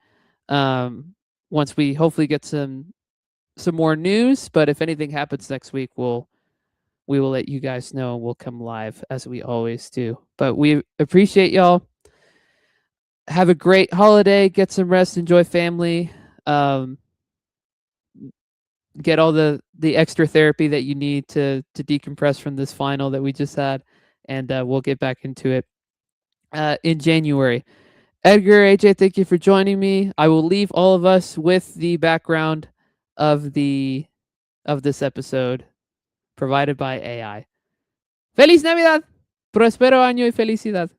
Once we hopefully get some more news, but if anything happens next week, we will let you guys know. We'll come live as we always do. But we appreciate y'all. Have a great holiday. Get some rest. Enjoy family. Get all the extra therapy that you need to decompress from this final that we just had, and we'll get back into it in January. Edgar, AJ, thank you for joining me. I will leave all of us with the background of this episode provided by AI. Feliz Navidad, prospero año y felicidad.